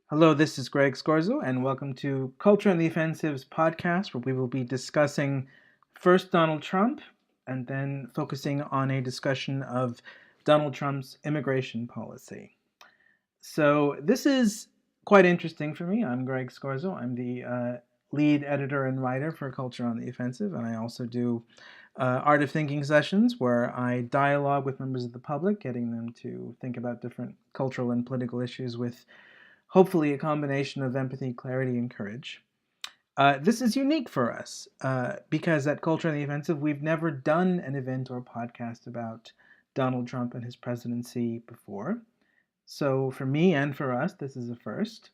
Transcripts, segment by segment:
Hello, this is Greg Scorzo, and welcome to Culture and the Offensive's podcast, where we will be discussing first Donald Trump and then focusing on a discussion of Donald Trump's immigration policy. So, this is quite interesting for me. I'm Greg Scorzo. I'm the lead editor and writer for Culture on the Offensive, and I also do art of thinking sessions where I dialogue with members of the public, getting them to think about different cultural and political issues with hopefully a combination of empathy, clarity, and courage. This is unique for us because at Culture on the Offensive, we've never done an event or podcast about Donald Trump and his presidency before. So for me and for us, this is a first.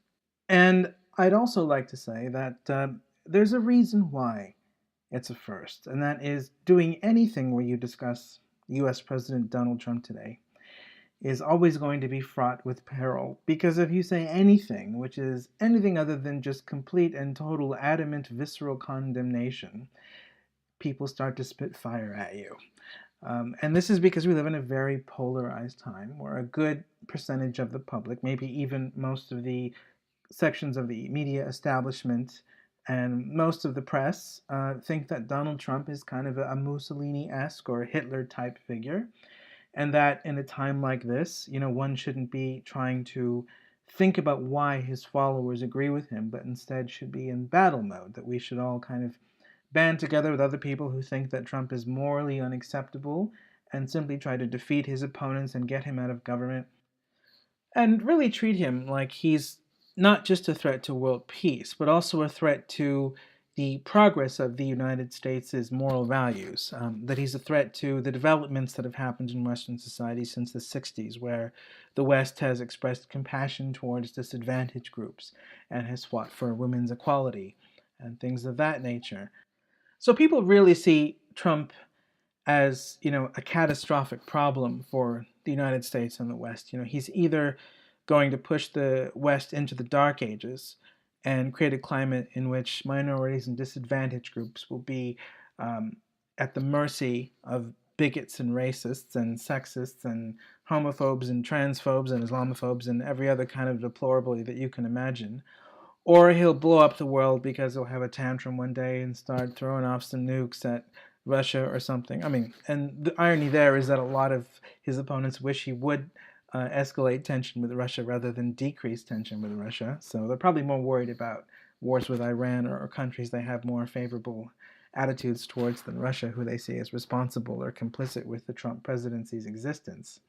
And I'd also like to say that there's a reason why it's a first, and that is doing anything where you discuss US President Donald Trump today is always going to be fraught with peril, because if you say anything which is anything other than just complete and total adamant visceral condemnation, people start to spit fire at you. And this is because we live in a very polarized time where a good percentage of the public, maybe even most of the sections of the media establishment and most of the press, think that Donald Trump is kind of a Mussolini-esque or Hitler-type figure. And that in a time like this, one shouldn't be trying to think about why his followers agree with him, but instead should be in battle mode, that we should all kind of band together with other people who think that Trump is morally unacceptable and simply try to defeat his opponents and get him out of government and really treat him like he's not just a threat to world peace, but also a threat to the progress of the United States' moral values, that he's a threat to the developments that have happened in Western society since the 60s, where the West has expressed compassion towards disadvantaged groups and has fought for women's equality and things of that nature. So people really see Trump as, a catastrophic problem for the United States and the West. He's either going to push the West into the dark ages and create a climate in which minorities and disadvantaged groups will be at the mercy of bigots and racists and sexists and homophobes and transphobes and Islamophobes and every other kind of deplorable that you can imagine. Or he'll blow up the world because he'll have a tantrum one day and start throwing off some nukes at Russia or something. And the irony there is that a lot of his opponents wish he would escalate tension with Russia rather than decrease tension with Russia. So they're probably more worried about wars with Iran or countries they have more favorable attitudes towards than Russia, who they see as responsible or complicit with the Trump presidency's existence.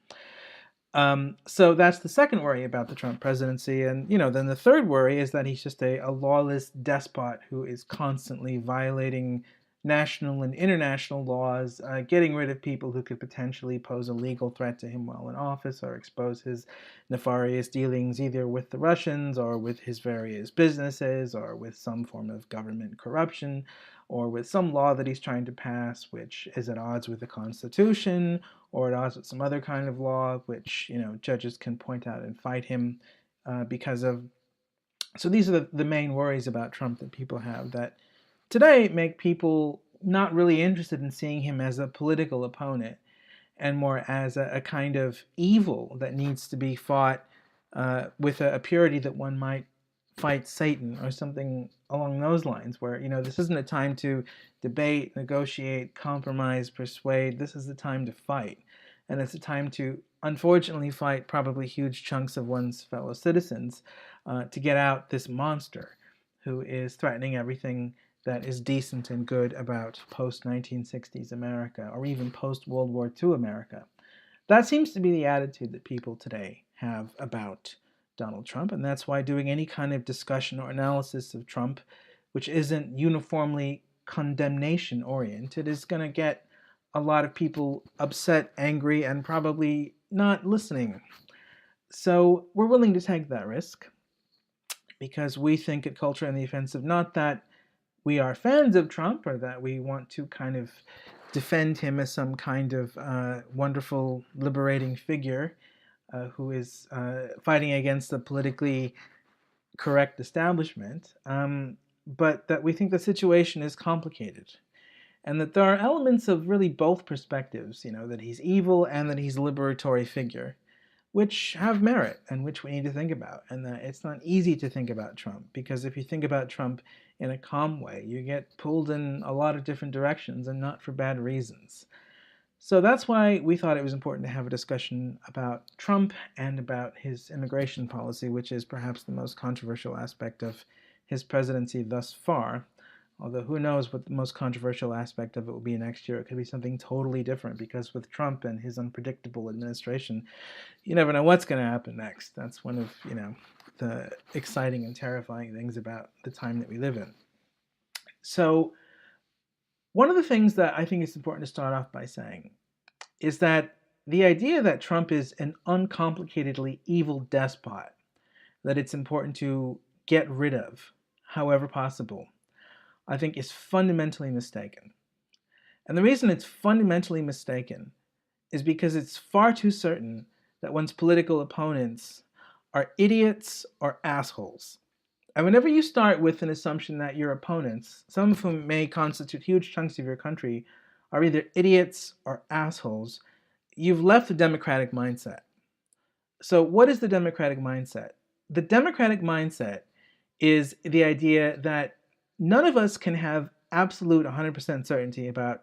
So that's the second worry about the Trump presidency. And, then the third worry is that he's just a lawless despot who is constantly violating national and international laws, getting rid of people who could potentially pose a legal threat to him while in office or expose his nefarious dealings either with the Russians or with his various businesses or with some form of government corruption or with some law that he's trying to pass which is at odds with the Constitution or at odds with some other kind of law which, judges can point out and fight him because of. So these are the main worries about Trump that people have that today make people not really interested in seeing him as a political opponent and more as a kind of evil that needs to be fought with a purity that one might fight Satan or something along those lines, where, this isn't a time to debate, negotiate, compromise, persuade. This is the time to fight. And it's a time to, unfortunately, fight probably huge chunks of one's fellow citizens to get out this monster who is threatening everything that is decent and good about post-1960s America or even post-World War II America. That seems to be the attitude that people today have about Donald Trump, and that's why doing any kind of discussion or analysis of Trump, which isn't uniformly condemnation-oriented, is going to get a lot of people upset, angry, and probably not listening. So we're willing to take that risk because we think at Culture on the Offensive not that we are fans of Trump or that we want to kind of defend him as some kind of wonderful liberating figure who is fighting against the politically correct establishment, but that we think the situation is complicated and that there are elements of really both perspectives, that he's evil and that he's a liberatory figure, which have merit and which we need to think about. And that it's not easy to think about Trump, because if you think about Trump in a calm way, you get pulled in a lot of different directions, and not for bad reasons. So that's why we thought it was important to have a discussion about Trump and about his immigration policy, which is perhaps the most controversial aspect of his presidency thus far. Although who knows what the most controversial aspect of it will be next year. It could be something totally different, because with Trump and his unpredictable administration, you never know what's going to happen next. That's one of, the exciting and terrifying things about the time that we live in. So one of the things that I think is important to start off by saying is that the idea that Trump is an uncomplicatedly evil despot that it's important to get rid of, however possible, I think is fundamentally mistaken. And the reason it's fundamentally mistaken is because it's far too certain that one's political opponents are idiots or assholes. And whenever you start with an assumption that your opponents, some of whom may constitute huge chunks of your country, are either idiots or assholes, you've left the democratic mindset. So what is the democratic mindset? The democratic mindset is the idea that none of us can have absolute 100% certainty about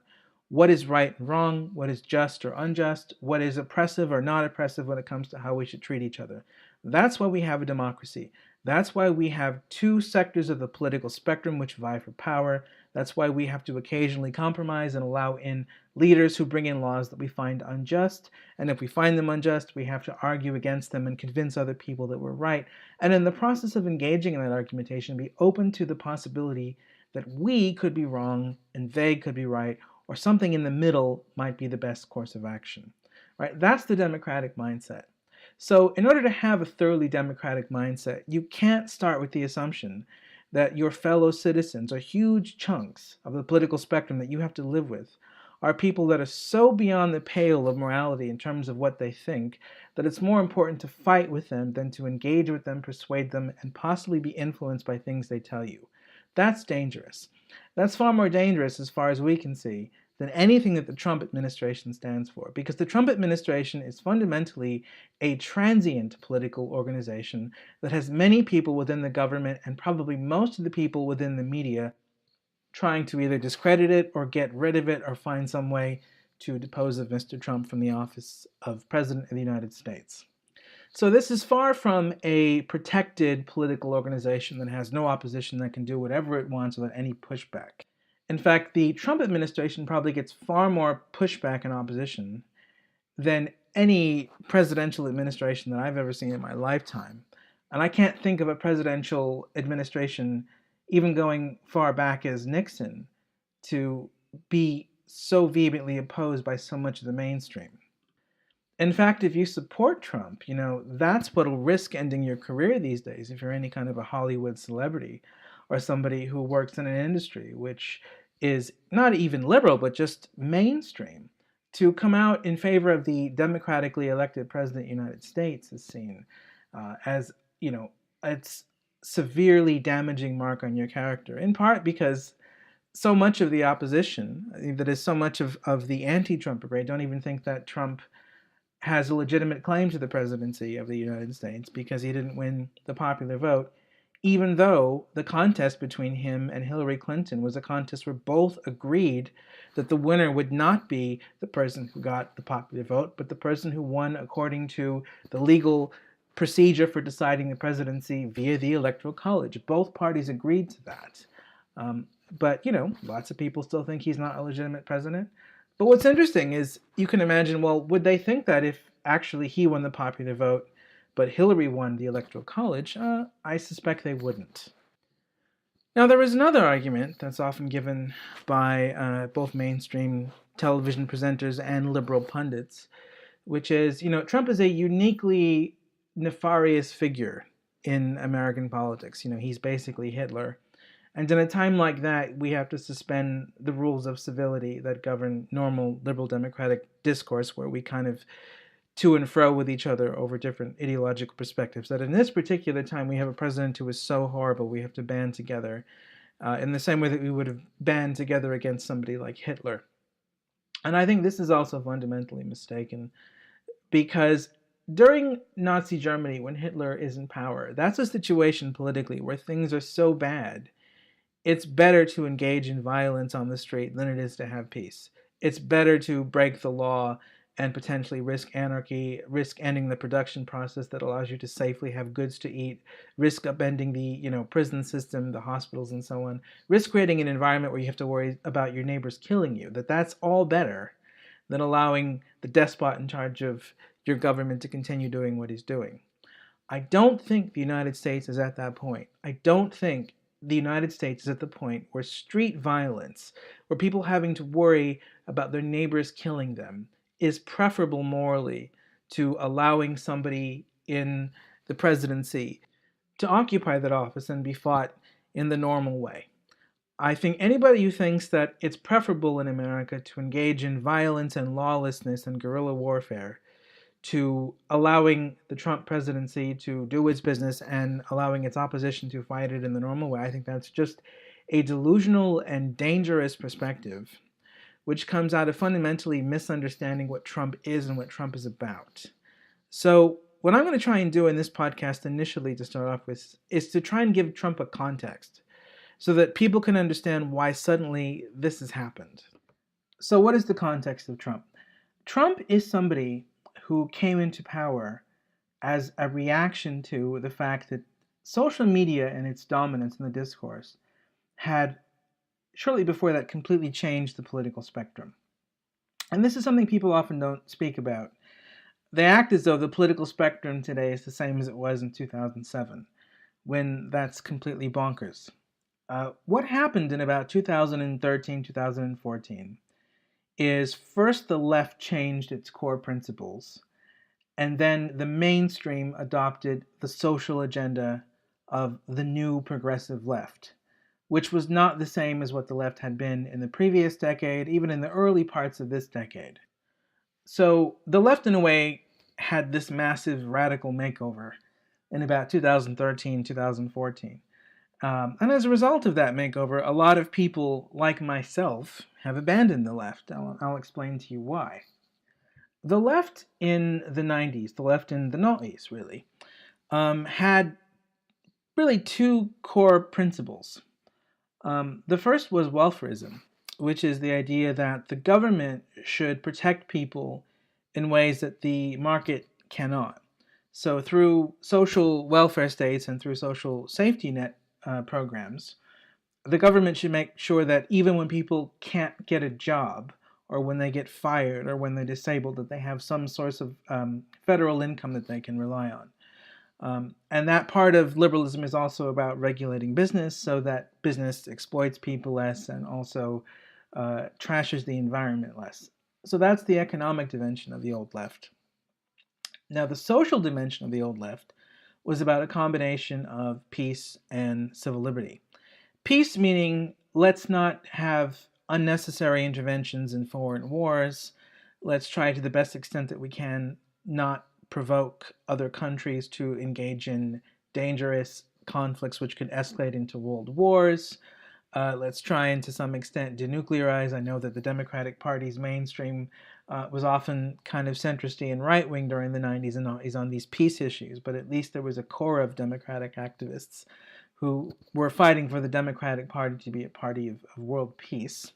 what is right and wrong, what is just or unjust, what is oppressive or not oppressive when it comes to how we should treat each other. That's why we have a democracy. That's why we have two sectors of the political spectrum which vie for power. That's why we have to occasionally compromise and allow in leaders who bring in laws that we find unjust. And if we find them unjust, we have to argue against them and convince other people that we're right. And in the process of engaging in that argumentation, be open to the possibility that we could be wrong and they could be right, or something in the middle might be the best course of action. Right? That's the democratic mindset. So in order to have a thoroughly democratic mindset, you can't start with the assumption that your fellow citizens, or huge chunks of the political spectrum that you have to live with, are people that are so beyond the pale of morality in terms of what they think that it's more important to fight with them than to engage with them, persuade them, and possibly be influenced by things they tell you. That's dangerous. That's far more dangerous, as far as we can see, than anything that the Trump administration stands for, because the Trump administration is fundamentally a transient political organization that has many people within the government and probably most of the people within the media trying to either discredit it or get rid of it or find some way to depose of Mr. Trump from the office of President of the United States. So this is far from a protected political organization that has no opposition, that can do whatever it wants without any pushback. In fact, the Trump administration probably gets far more pushback and opposition than any presidential administration that I've ever seen in my lifetime. And I can't think of a presidential administration, even going far back as Nixon, to be so vehemently opposed by so much of the mainstream. In fact, if you support Trump, that's what'll risk ending your career these days if you're any kind of a Hollywood celebrity or somebody who works in an industry which is not even liberal, but just mainstream. To come out in favor of the democratically elected president of the United States is seen as, it's severely damaging mark on your character, in part because so much of the opposition, that is so much of the anti-Trump brigade, don't even think that Trump has a legitimate claim to the presidency of the United States because he didn't win the popular vote, even though the contest between him and Hillary Clinton was a contest where both agreed that the winner would not be the person who got the popular vote, but the person who won according to the legal procedure for deciding the presidency via the Electoral College. Both parties agreed to that. But, lots of people still think he's not a legitimate president. But what's interesting is you can imagine, well, would they think that if actually he won the popular vote, but Hillary won the Electoral College? I suspect they wouldn't. Now, there is another argument that's often given by both mainstream television presenters and liberal pundits, which is, Trump is a uniquely nefarious figure in American politics. He's basically Hitler. And in a time like that, we have to suspend the rules of civility that govern normal liberal democratic discourse, where we kind of to and fro with each other over different ideological perspectives. That in this particular time, we have a president who is so horrible, we have to band together in the same way that we would have band together against somebody like Hitler. And I think this is also fundamentally mistaken, because during Nazi Germany, when Hitler is in power, that's a situation politically where things are so bad, it's better to engage in violence on the street than it is to have peace. It's better to break the law and potentially risk anarchy, risk ending the production process that allows you to safely have goods to eat, risk upending the prison system, the hospitals, and so on, risk creating an environment where you have to worry about your neighbors killing you. That's all better than allowing the despot in charge of your government to continue doing what he's doing. I don't think the United States is at that point. I don't think the United States is at the point where street violence, where people having to worry about their neighbors killing them, is preferable morally to allowing somebody in the presidency to occupy that office and be fought in the normal way. I think anybody who thinks that it's preferable in America to engage in violence and lawlessness and guerrilla warfare to allowing the Trump presidency to do its business and allowing its opposition to fight it in the normal way, I think that's just a delusional and dangerous perspective, which comes out of fundamentally misunderstanding what Trump is and what Trump is about. So what I'm going to try and do in this podcast initially to start off with is to try and give Trump a context so that people can understand why suddenly this has happened. So what is the context of Trump? Trump is somebody who came into power as a reaction to the fact that social media and its dominance in the discourse had, shortly before that, completely changed the political spectrum. And this is something people often don't speak about. They act as though the political spectrum today is the same as it was in 2007, when that's completely bonkers. What happened in about 2013, 2014 is first the left changed its core principles, and then the mainstream adopted the social agenda of the new progressive left, which was not the same as what the left had been in the previous decade, even in the early parts of this decade. So the left, in a way, had this massive radical makeover in about 2013, 2014. And as a result of that makeover, a lot of people like myself have abandoned the left. I'll explain to you why. The left in the 90s, the left in the noughties really, had really two core principles. The first was welfarism, which is the idea that the government should protect people in ways that the market cannot. So through social welfare states and through social safety net programs, the government should make sure that even when people can't get a job, or when they get fired, or when they're disabled, that they have some source of federal income that they can rely on. And that part of liberalism is also about regulating business so that business exploits people less and also trashes the environment less. So that's the economic dimension of the old left. Now, the social dimension of the old left was about a combination of peace and civil liberty. Peace meaning let's not have unnecessary interventions in foreign wars. Let's try to the best extent that we can not provoke other countries to engage in dangerous conflicts which could escalate into world wars. Let's try and to some extent denuclearize. I know that the Democratic Party's mainstream was often kind of centristy and right-wing during the 90s and is on these peace issues, but at least there was a core of Democratic activists who were fighting for the Democratic Party to be a party of world peace.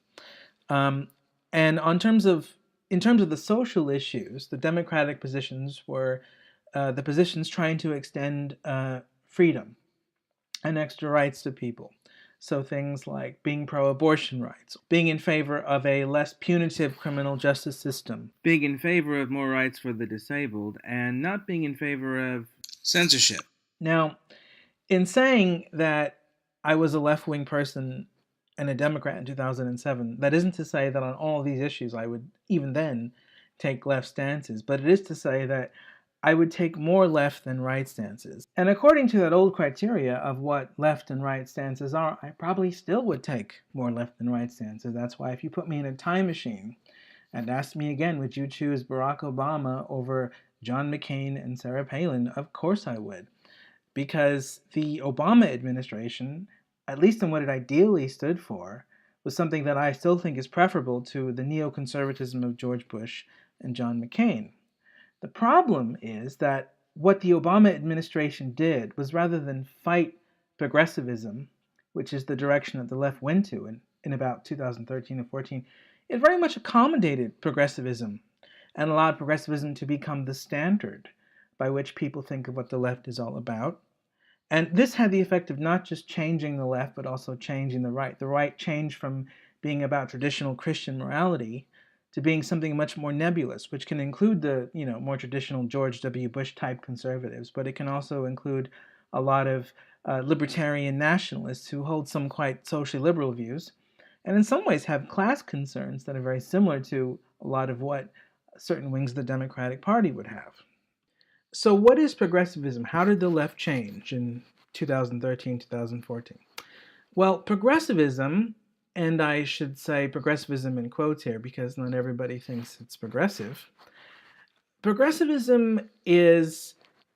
And in terms of the social issues, the Democratic positions were the positions trying to extend freedom and extra rights to people. So things like being pro-abortion rights, being in favor of a less punitive criminal justice system, being in favor of more rights for the disabled, and not being in favor of censorship. Now, in saying that I was a left-wing person and a Democrat in 2007, that isn't to say that on all of these issues I would even then take left stances, but it is to say that I would take more left than right stances. And according to that old criteria of what left and right stances are, I probably still would take more left than right stances. That's why if you put me in a time machine and asked me again, would you choose Barack Obama over John McCain and Sarah Palin? Of course I would. Because the Obama administration, at least in what it ideally stood for, was something that I still think is preferable to the neoconservatism of George Bush and John McCain. The problem is that what the Obama administration did was, rather than fight progressivism, which is the direction that the left went to in about 2013 and 14, it very much accommodated progressivism and allowed progressivism to become the standard by which people think of what the left is all about. And this had the effect of not just changing the left, but also changing the right. The right changed from being about traditional Christian morality to being something much more nebulous, which can include the more traditional George W. Bush type conservatives, but it can also include a lot of libertarian nationalists who hold some quite socially liberal views, and in some ways have class concerns that are very similar to a lot of what certain wings of the Democratic Party would have. So what is progressivism? How did the left change in 2013, 2014? Well, progressivism, and I should say progressivism in quotes here because not everybody thinks it's progressive. Progressivism is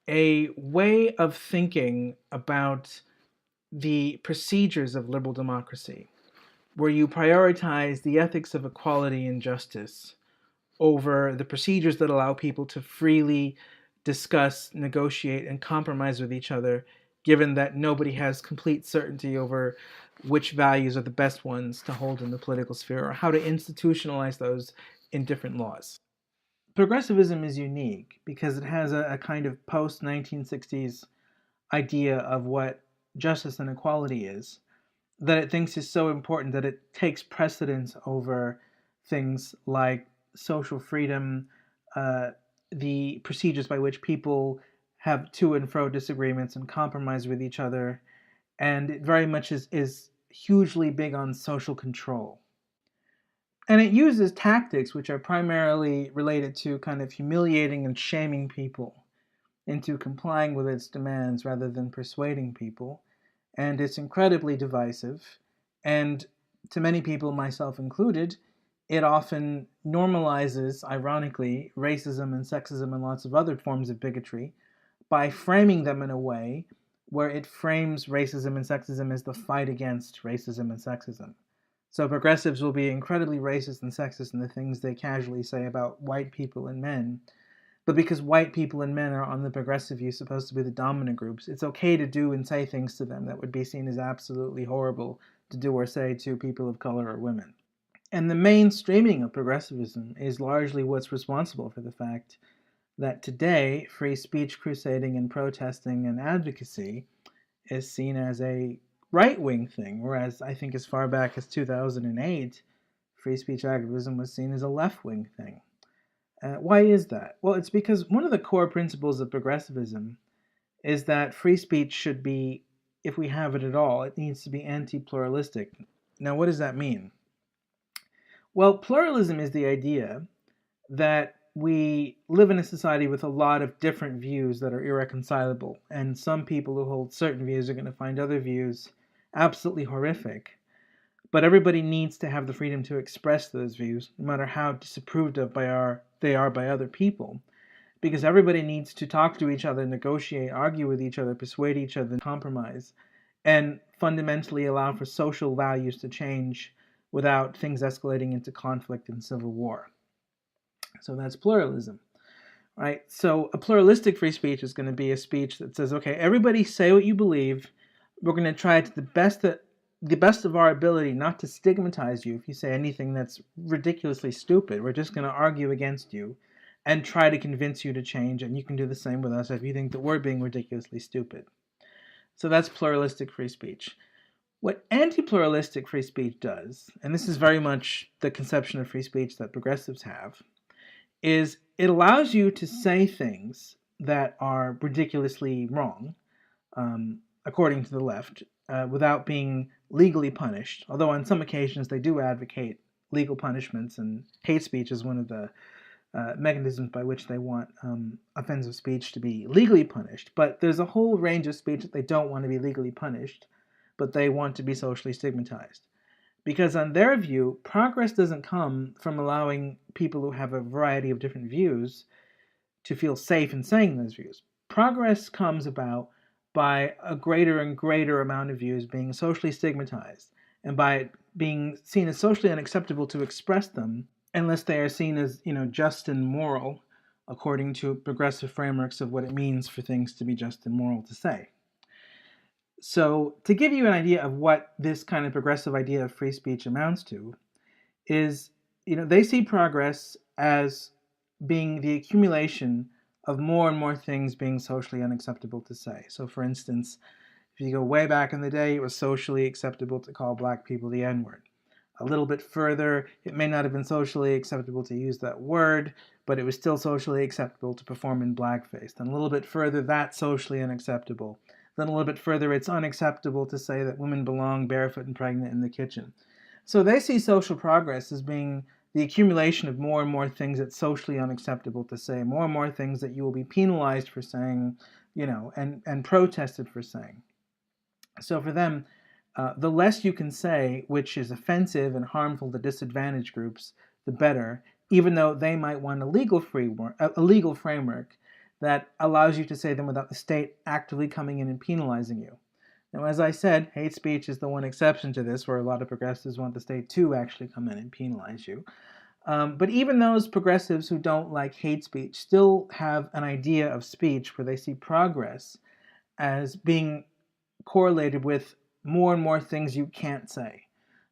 a way of thinking about the procedures of liberal democracy, where you prioritize the ethics of equality and justice over the procedures that allow people to freely discuss, negotiate, and compromise with each other, given that nobody has complete certainty over which values are the best ones to hold in the political sphere or how to institutionalize those in different laws. Progressivism is unique because it has a kind of post-1960s idea of what justice and equality is, that it thinks is so important that it takes precedence over things like social freedom, the procedures by which people have to and fro disagreements and compromise with each other, and it very much is hugely big on social control. And it uses tactics which are primarily related to kind of humiliating and shaming people into complying with its demands rather than persuading people, and it's incredibly divisive, and to many people, myself included, it often normalizes, ironically, racism and sexism and lots of other forms of bigotry by framing them in a way where it frames racism and sexism as the fight against racism and sexism. So progressives will be incredibly racist and sexist in the things they casually say about white people and men. But because white people and men are on the progressive view supposed to be the dominant groups, it's okay to do and say things to them that would be seen as absolutely horrible to do or say to people of color or women. And the mainstreaming of progressivism is largely what's responsible for the fact that today free speech crusading and protesting and advocacy is seen as a right-wing thing, whereas I think as far back as 2008, free speech activism was seen as a left-wing thing. Why is that? Well, it's because one of the core principles of progressivism is that free speech should be, if we have it at all, it needs to be anti-pluralistic. Now, what does that mean? Well, pluralism is the idea that we live in a society with a lot of different views that are irreconcilable, and some people who hold certain views are going to find other views absolutely horrific. But everybody needs to have the freedom to express those views, no matter how disapproved of they are by other people, because everybody needs to talk to each other, negotiate, argue with each other, persuade each other, compromise, and fundamentally allow for social values to change without things escalating into conflict and civil war. So that's pluralism, right? So a pluralistic free speech is going to be a speech that says, okay, everybody say what you believe. We're going to try to the best of our ability not to stigmatize you if you say anything that's ridiculously stupid. We're just going to argue against you and try to convince you to change, and you can do the same with us if you think that we're being ridiculously stupid. So that's pluralistic free speech. What anti-pluralistic free speech does, and this is very much the conception of free speech that progressives have, is it allows you to say things that are ridiculously wrong, according to the left, without being legally punished, although on some occasions they do advocate legal punishments, and hate speech is one of the mechanisms by which they want offensive speech to be legally punished. But there's a whole range of speech that they don't want to be legally punished, but they want to be socially stigmatized. Because on their view, progress doesn't come from allowing people who have a variety of different views to feel safe in saying those views. Progress comes about by a greater and greater amount of views being socially stigmatized, and by it being seen as socially unacceptable to express them unless they are seen as, just and moral, according to progressive frameworks of what it means for things to be just and moral to say. So to give you an idea of what this kind of progressive idea of free speech amounts to is, they see progress as being the accumulation of more and more things being socially unacceptable to say. So for instance, if you go way back in the day, it was socially acceptable to call black people the N-word. A little bit further, it may not have been socially acceptable to use that word, but it was still socially acceptable to perform in blackface. Then a little bit further, that's socially unacceptable. Then a little bit further, it's unacceptable to say that women belong barefoot and pregnant in the kitchen. So they see social progress as being the accumulation of more and more things that's socially unacceptable to say, more and more things that you will be penalized for saying, and protested for saying. So for them, the less you can say, which is offensive and harmful to disadvantaged groups, the better, even though they might want a legal framework that allows you to say them without the state actively coming in and penalizing you. Now, as I said, hate speech is the one exception to this, where a lot of progressives want the state to actually come in and penalize you. But even those progressives who don't like hate speech still have an idea of speech where they see progress as being correlated with more and more things you can't say,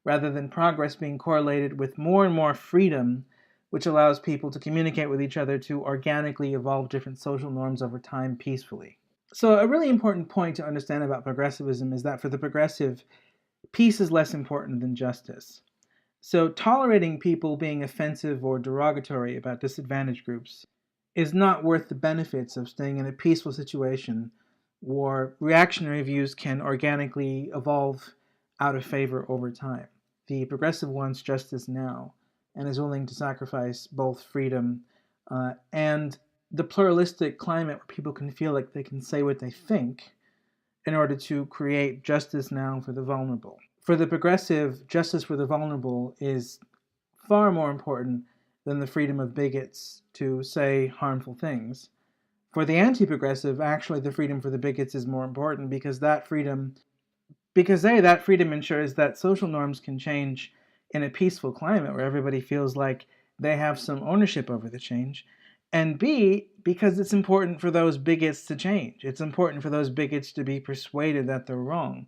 rather than progress being correlated with more and more freedom, which allows people to communicate with each other to organically evolve different social norms over time peacefully. So a really important point to understand about progressivism is that for the progressive, peace is less important than justice. So tolerating people being offensive or derogatory about disadvantaged groups is not worth the benefits of staying in a peaceful situation where reactionary views can organically evolve out of favor over time. The progressive wants justice now and is willing to sacrifice both freedom and the pluralistic climate where people can feel like they can say what they think in order to create justice now for the vulnerable. For the progressive, justice for the vulnerable is far more important than the freedom of bigots to say harmful things. For the anti-progressive, actually the freedom for the bigots is more important because that freedom ensures that social norms can change in a peaceful climate where everybody feels like they have some ownership over the change. And B, because it's important for those bigots to change. It's important for those bigots to be persuaded that they're wrong.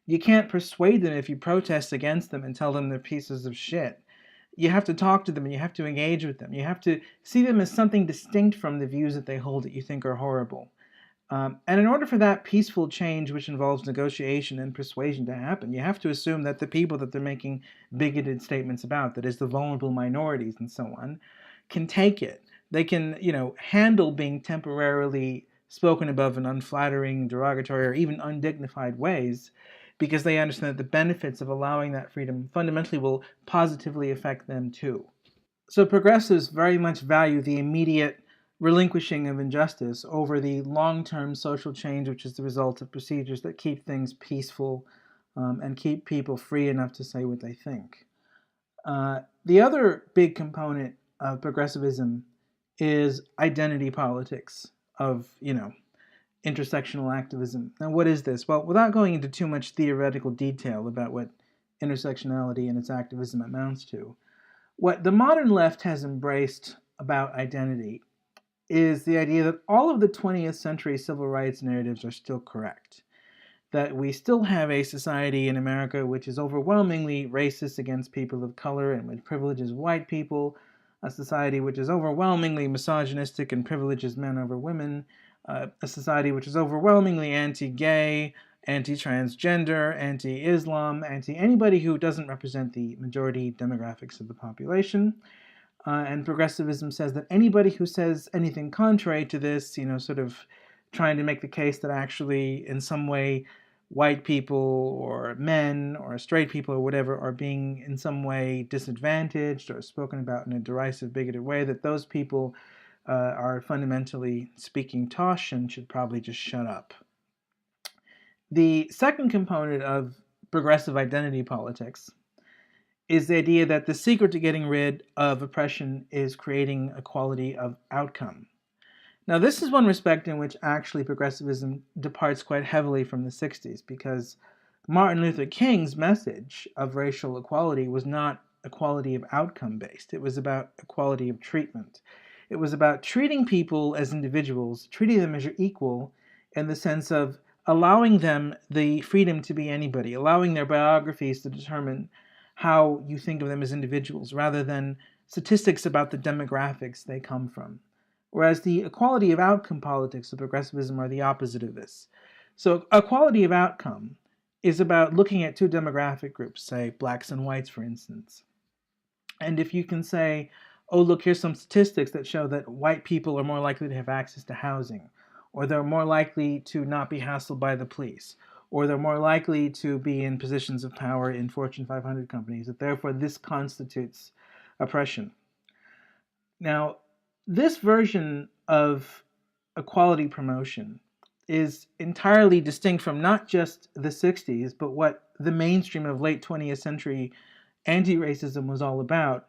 You can't persuade them if you protest against them and tell them they're pieces of shit. You have to talk to them and you have to engage with them. You have to see them as something distinct from the views that they hold that you think are horrible. And in order for that peaceful change, which involves negotiation and persuasion, to happen, you have to assume that the people that they're making bigoted statements about, that is the vulnerable minorities and so on, can take it. They can, handle being temporarily spoken above in unflattering, derogatory, or even undignified ways, because they understand that the benefits of allowing that freedom fundamentally will positively affect them too. So progressives very much value the immediate relinquishing of injustice over the long-term social change, which is the result of procedures that keep things peaceful and keep people free enough to say what they think. The other big component of progressivism is identity politics of, intersectional activism. Now, what is this? Well, without going into too much theoretical detail about what intersectionality and its activism amounts to, what the modern left has embraced about identity is the idea that all of the 20th century civil rights narratives are still correct. That we still have a society in America which is overwhelmingly racist against people of color and which privileges white people, a society which is overwhelmingly misogynistic and privileges men over women, a society which is overwhelmingly anti-gay, anti-transgender, anti-Islam, anti-anybody who doesn't represent the majority demographics of the population. And progressivism says that anybody who says anything contrary to this, sort of trying to make the case that actually in some way white people or men or straight people or whatever are being in some way disadvantaged or spoken about in a derisive, bigoted way, that those people are fundamentally speaking tosh and should probably just shut up. The second component of progressive identity politics is the idea that the secret to getting rid of oppression is creating equality of outcome. Now, this is one respect in which actually progressivism departs quite heavily from the 60s, because Martin Luther King's message of racial equality was not equality of outcome based. It was about equality of treatment. It was about treating people as individuals, treating them as your equal in the sense of allowing them the freedom to be anybody, allowing their biographies to determine how you think of them as individuals rather than statistics about the demographics they come from. Whereas the equality of outcome politics of progressivism are the opposite of this. So equality of outcome is about looking at two demographic groups, say blacks and whites, for instance. And if you can say, oh, look, here's some statistics that show that white people are more likely to have access to housing, or they're more likely to not be hassled by the police, or they're more likely to be in positions of power in Fortune 500 companies, that therefore this constitutes oppression. Now, this version of equality promotion is entirely distinct from not just the 60s, but what the mainstream of late 20th century anti-racism was all about.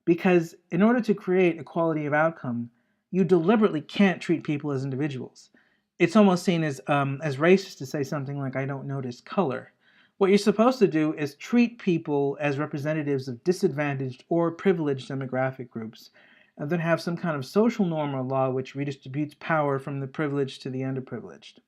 Because in order to create equality of outcome, you deliberately can't treat people as individuals. It's almost seen as racist to say something like, I don't notice color. What you're supposed to do is treat people as representatives of disadvantaged or privileged demographic groups, and then have some kind of social norm or law which redistributes power from the privileged to the underprivileged.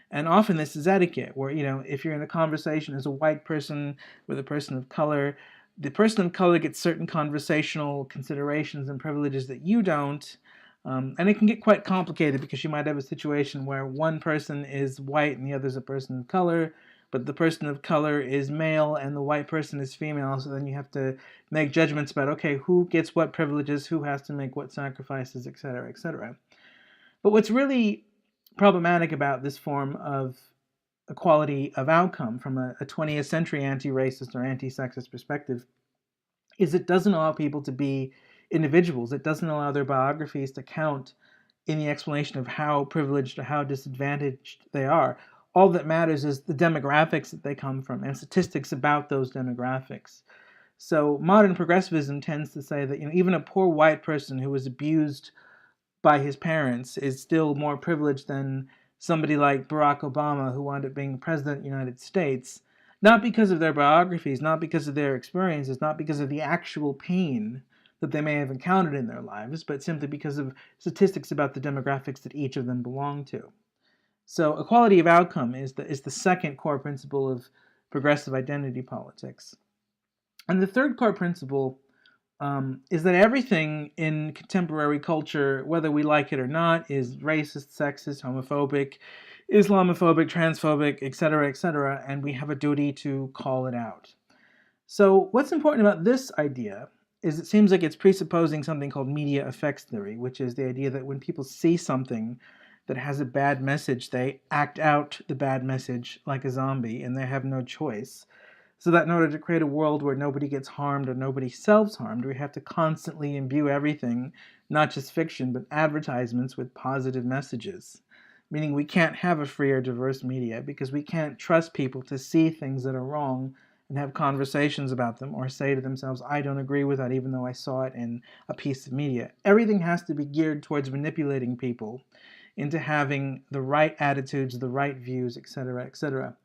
And often this is etiquette, where, if you're in a conversation as a white person with a person of color, the person of color gets certain conversational considerations and privileges that you don't. And it can get quite complicated because you might have a situation where one person is white and the other is a person of color, but the person of color is male and the white person is female, so then you have to make judgments about, okay, who gets what privileges, who has to make what sacrifices, etc., etc. But what's really problematic about this form of equality of outcome from a 20th century anti-racist or anti-sexist perspective is it doesn't allow people to be individuals. It doesn't allow their biographies to count in the explanation of how privileged or how disadvantaged they are. All that matters is the demographics that they come from and statistics about those demographics. So modern progressivism tends to say that even a poor white person who was abused by his parents is still more privileged than somebody like Barack Obama, who wound up being president of the United States, not because of their biographies, not because of their experiences, not because of the actual pain that they may have encountered in their lives, but simply because of statistics about the demographics that each of them belong to. So equality of outcome is the second core principle of progressive identity politics. And the third core principle is that everything in contemporary culture, whether we like it or not, is racist, sexist, homophobic, Islamophobic, transphobic, etc., and we have a duty to call it out. So what's important about this idea is it seems like it's presupposing something called media effects theory, which is the idea that when people see something that has a bad message, they act out the bad message like a zombie, and they have no choice. So that in order to create a world where nobody gets harmed or nobody self-harmed, we have to constantly imbue everything, not just fiction, but advertisements with positive messages. Meaning we can't have a free or diverse media because we can't trust people to see things that are wrong and have conversations about them or say to themselves, I don't agree with that even though I saw it in a piece of media. Everything has to be geared towards manipulating people into having the right attitudes, the right views, etc., etc.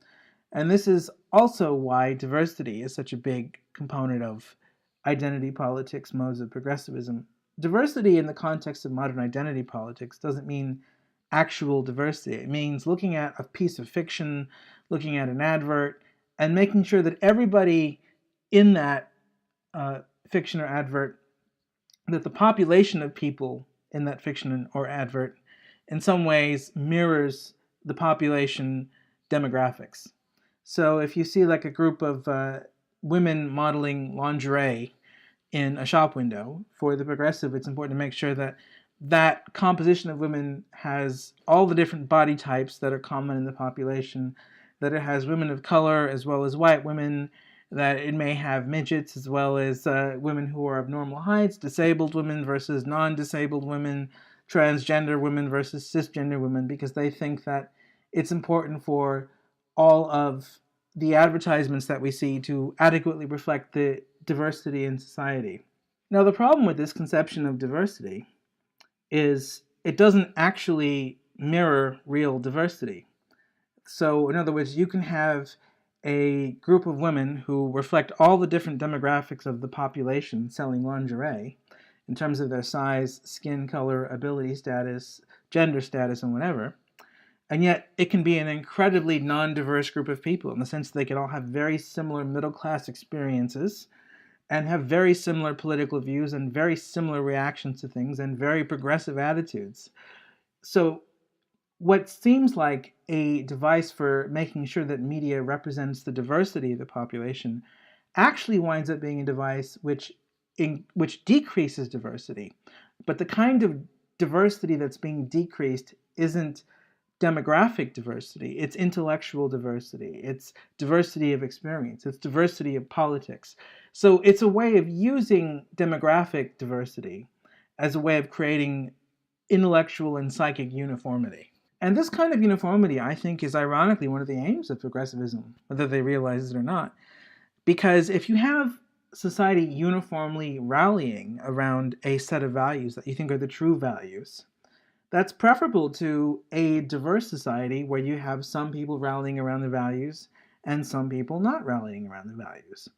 And this is also why diversity is such a big component of identity politics, modes of progressivism. Diversity in the context of modern identity politics doesn't mean actual diversity. It means looking at a piece of fiction, looking at an advert, and making sure that everybody in that fiction or advert, that the population of people in that fiction or advert in some ways mirrors the population demographics. So if you see like a group of women modeling lingerie in a shop window, for the progressive, it's important to make sure that that composition of women has all the different body types that are common in the population, that it has women of color as well as white women, that it may have midgets as well as women who are of normal heights, disabled women versus non-disabled women, transgender women versus cisgender women, because they think that it's important for all of the advertisements that we see to adequately reflect the diversity in society. Now, the problem with this conception of diversity is it doesn't actually mirror real diversity. So, in other words, you can have a group of women who reflect all the different demographics of the population selling lingerie, in terms of their size, skin color, ability status, gender status, and whatever. And yet it can be an incredibly non-diverse group of people in the sense that they can all have very similar middle-class experiences and have very similar political views and very similar reactions to things and very progressive attitudes. So what seems like a device for making sure that media represents the diversity of the population actually winds up being a device which decreases diversity. But the kind of diversity that's being decreased isn't demographic diversity, it's intellectual diversity, it's diversity of experience, it's diversity of politics. So it's a way of using demographic diversity as a way of creating intellectual and psychic uniformity. And this kind of uniformity, I think, is ironically one of the aims of progressivism, whether they realize it or not. Because if you have society uniformly rallying around a set of values that you think are the true values, that's preferable to a diverse society where you have some people rallying around the values and some people not rallying around the values.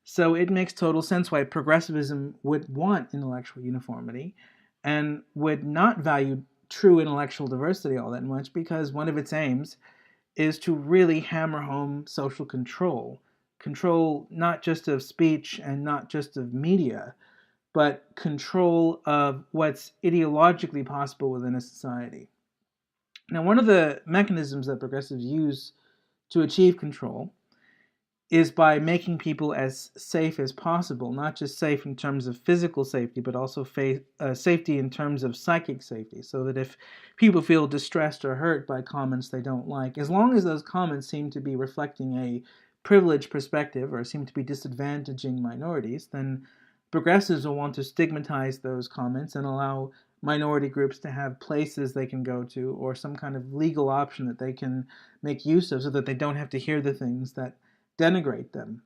So it makes total sense why progressivism would want intellectual uniformity and would not value true intellectual diversity all that much, because one of its aims is to really hammer home social control. Control not just of speech and not just of media, but control of what's ideologically possible within a society. Now, one of the mechanisms that progressives use to achieve control is by making people as safe as possible, not just safe in terms of physical safety, but also safety in terms of psychic safety, so that if people feel distressed or hurt by comments they don't like, as long as those comments seem to be reflecting a privileged perspective or seem to be disadvantaging minorities, then progressives will want to stigmatize those comments and allow minority groups to have places they can go to or some kind of legal option that they can make use of so that they don't have to hear the things that denigrate them.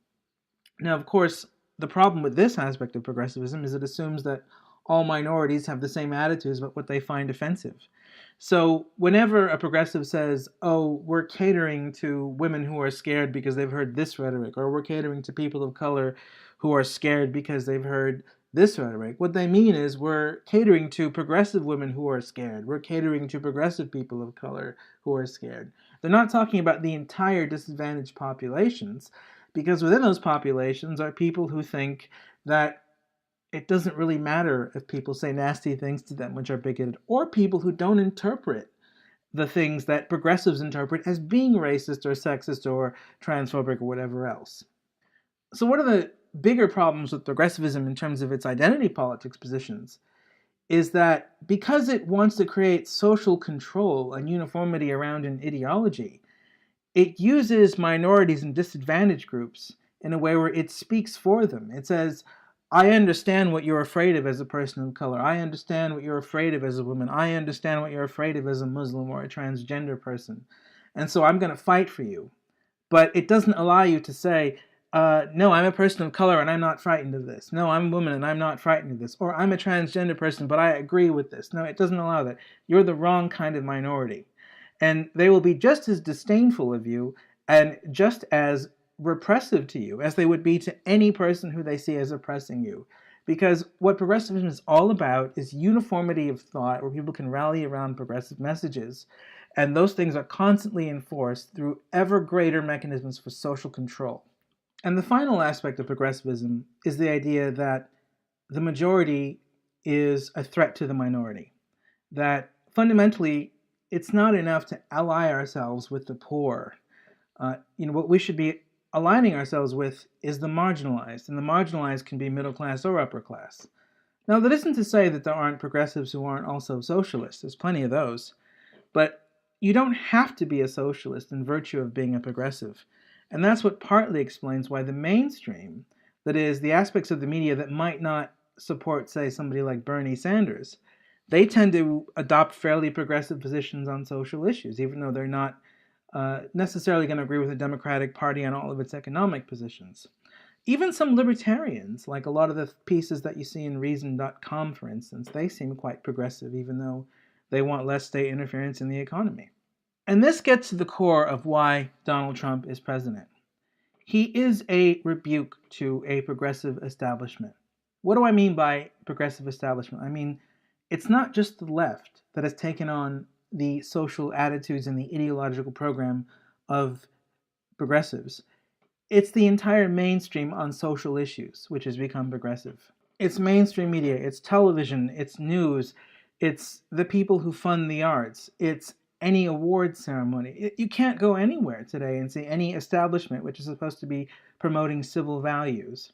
Now, of course, the problem with this aspect of progressivism is it assumes that all minorities have the same attitudes about what they find offensive. So whenever a progressive says, oh, we're catering to women who are scared because they've heard this rhetoric, or we're catering to people of color who are scared because they've heard this rhetoric, what they mean is we're catering to progressive women who are scared. We're catering to progressive people of color who are scared. They're not talking about the entire disadvantaged populations, because within those populations are people who think that it doesn't really matter if people say nasty things to them which are bigoted, or people who don't interpret the things that progressives interpret as being racist or sexist or transphobic or whatever else. So one of the bigger problems with progressivism in terms of its identity politics positions is that because it wants to create social control and uniformity around an ideology, it uses minorities and disadvantaged groups in a way where it speaks for them. It says, I understand what you're afraid of as a person of color. I understand what you're afraid of as a woman. I understand what you're afraid of as a Muslim or a transgender person. And so I'm going to fight for you. But it doesn't allow you to say, no, I'm a person of color and I'm not frightened of this. No, I'm a woman and I'm not frightened of this. Or I'm a transgender person, but I agree with this. No, it doesn't allow that. You're the wrong kind of minority. And they will be just as disdainful of you and just as repressive to you as they would be to any person who they see as oppressing you. Because what progressivism is all about is uniformity of thought, where people can rally around progressive messages. And those things are constantly enforced through ever greater mechanisms for social control. And the final aspect of progressivism is the idea that the majority is a threat to the minority. That fundamentally, it's not enough to ally ourselves with the poor. What we should be aligning ourselves with is the marginalized, and the marginalized can be middle class or upper class. Now, that isn't to say that there aren't progressives who aren't also socialists. There's plenty of those. But you don't have to be a socialist in virtue of being a progressive. And that's what partly explains why the mainstream, that is, the aspects of the media that might not support, say, somebody like Bernie Sanders, they tend to adopt fairly progressive positions on social issues, even though they're not necessarily going to agree with the Democratic Party on all of its economic positions. Even some libertarians, like a lot of the pieces that you see in Reason.com, for instance, they seem quite progressive, even though they want less state interference in the economy. And this gets to the core of why Donald Trump is president. He is a rebuke to a progressive establishment. What do I mean by progressive establishment? I mean, it's not just the left that has taken on the social attitudes and the ideological program of progressives. It's the entire mainstream on social issues which has become progressive. It's mainstream media, it's television, it's news, it's the people who fund the arts, it's any award ceremony. You can't go anywhere today and see any establishment which is supposed to be promoting civil values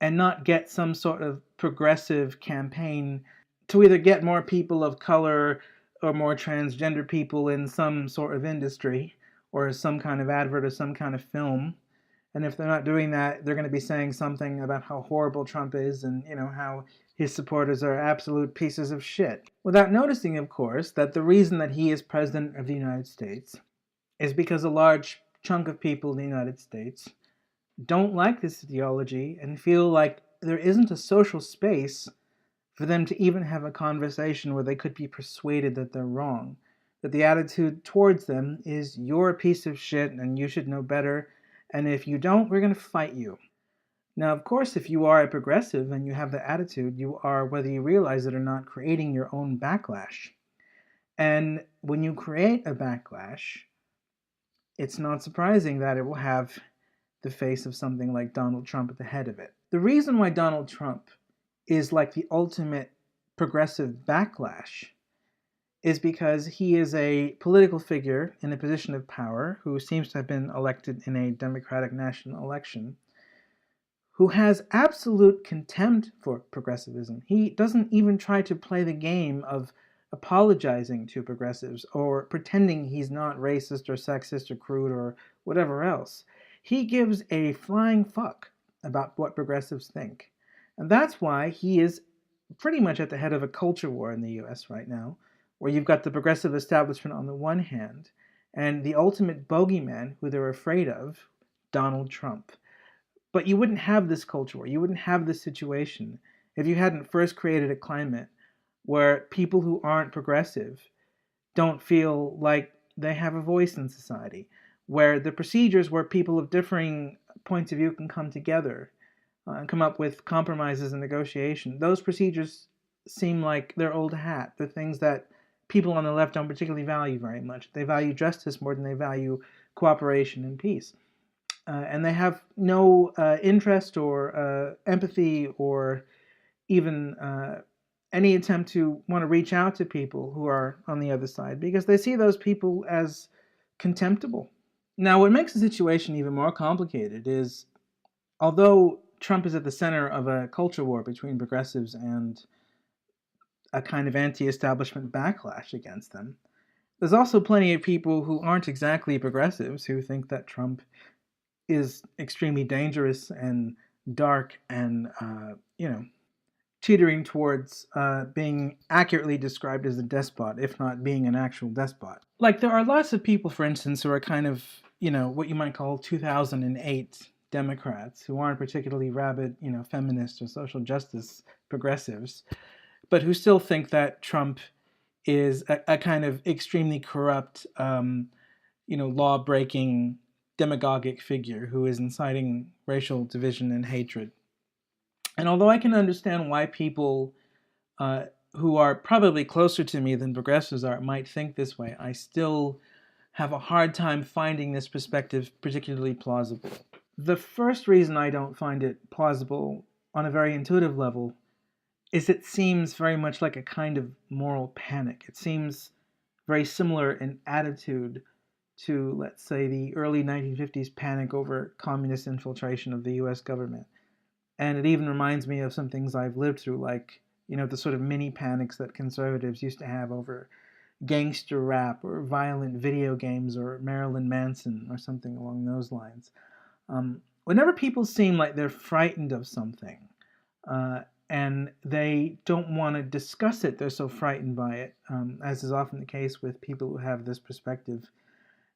and not get some sort of progressive campaign to either get more people of color or more transgender people in some sort of industry or some kind of advert or some kind of film. And if they're not doing that, they're going to be saying something about how horrible Trump is and, how his supporters are absolute pieces of shit. Without noticing, of course, that the reason that he is president of the United States is because a large chunk of people in the United States don't like this ideology and feel like there isn't a social space for them to even have a conversation where they could be persuaded that they're wrong. That the attitude towards them is, you're a piece of shit and you should know better, and if you don't, we're going to fight you. Now, of course, if you are a progressive and you have the attitude, you are, whether you realize it or not, creating your own backlash. And when you create a backlash, it's not surprising that it will have the face of something like Donald Trump at the head of it. The reason why Donald Trump is like the ultimate progressive backlash is because he is a political figure in a position of power who seems to have been elected in a democratic national election, who has absolute contempt for progressivism. He doesn't even try to play the game of apologizing to progressives or pretending he's not racist or sexist or crude or whatever else. He gives a flying fuck about what progressives think. And that's why he is pretty much at the head of a culture war in the US right now, where you've got the progressive establishment on the one hand, and the ultimate bogeyman who they're afraid of, Donald Trump. But you wouldn't have this culture war, you wouldn't have this situation if you hadn't first created a climate where people who aren't progressive don't feel like they have a voice in society, where the procedures where people of differing points of view can come together and come up with compromises and negotiation. Those procedures seem like they're old hat. They're things that people on the left don't particularly value very much. They value justice more than they value cooperation and peace. And they have no interest or empathy or even any attempt to want to reach out to people who are on the other side, because they see those people as contemptible. Now, what makes the situation even more complicated is, although Trump is at the center of a culture war between progressives and a kind of anti-establishment backlash against them, there's also plenty of people who aren't exactly progressives who think that Trump is extremely dangerous and dark and, teetering towards being accurately described as a despot, if not being an actual despot. Like, there are lots of people, for instance, who are kind of, what you might call 2008 Democrats, who aren't particularly rabid, feminists or social justice progressives, but who still think that Trump is a kind of extremely corrupt, law-breaking, demagogic figure who is inciting racial division and hatred. And although I can understand why people who are probably closer to me than progressives are might think this way, I still have a hard time finding this perspective particularly plausible. The first reason I don't find it plausible on a very intuitive level is it seems very much like a kind of moral panic. It seems very similar in attitude to, let's say, the early 1950s panic over communist infiltration of the US government. And it even reminds me of some things I've lived through, like, the sort of mini panics that conservatives used to have over gangster rap or violent video games or Marilyn Manson or something along those lines. Whenever people seem like they're frightened of something and they don't want to discuss it, they're so frightened by it, as is often the case with people who have this perspective,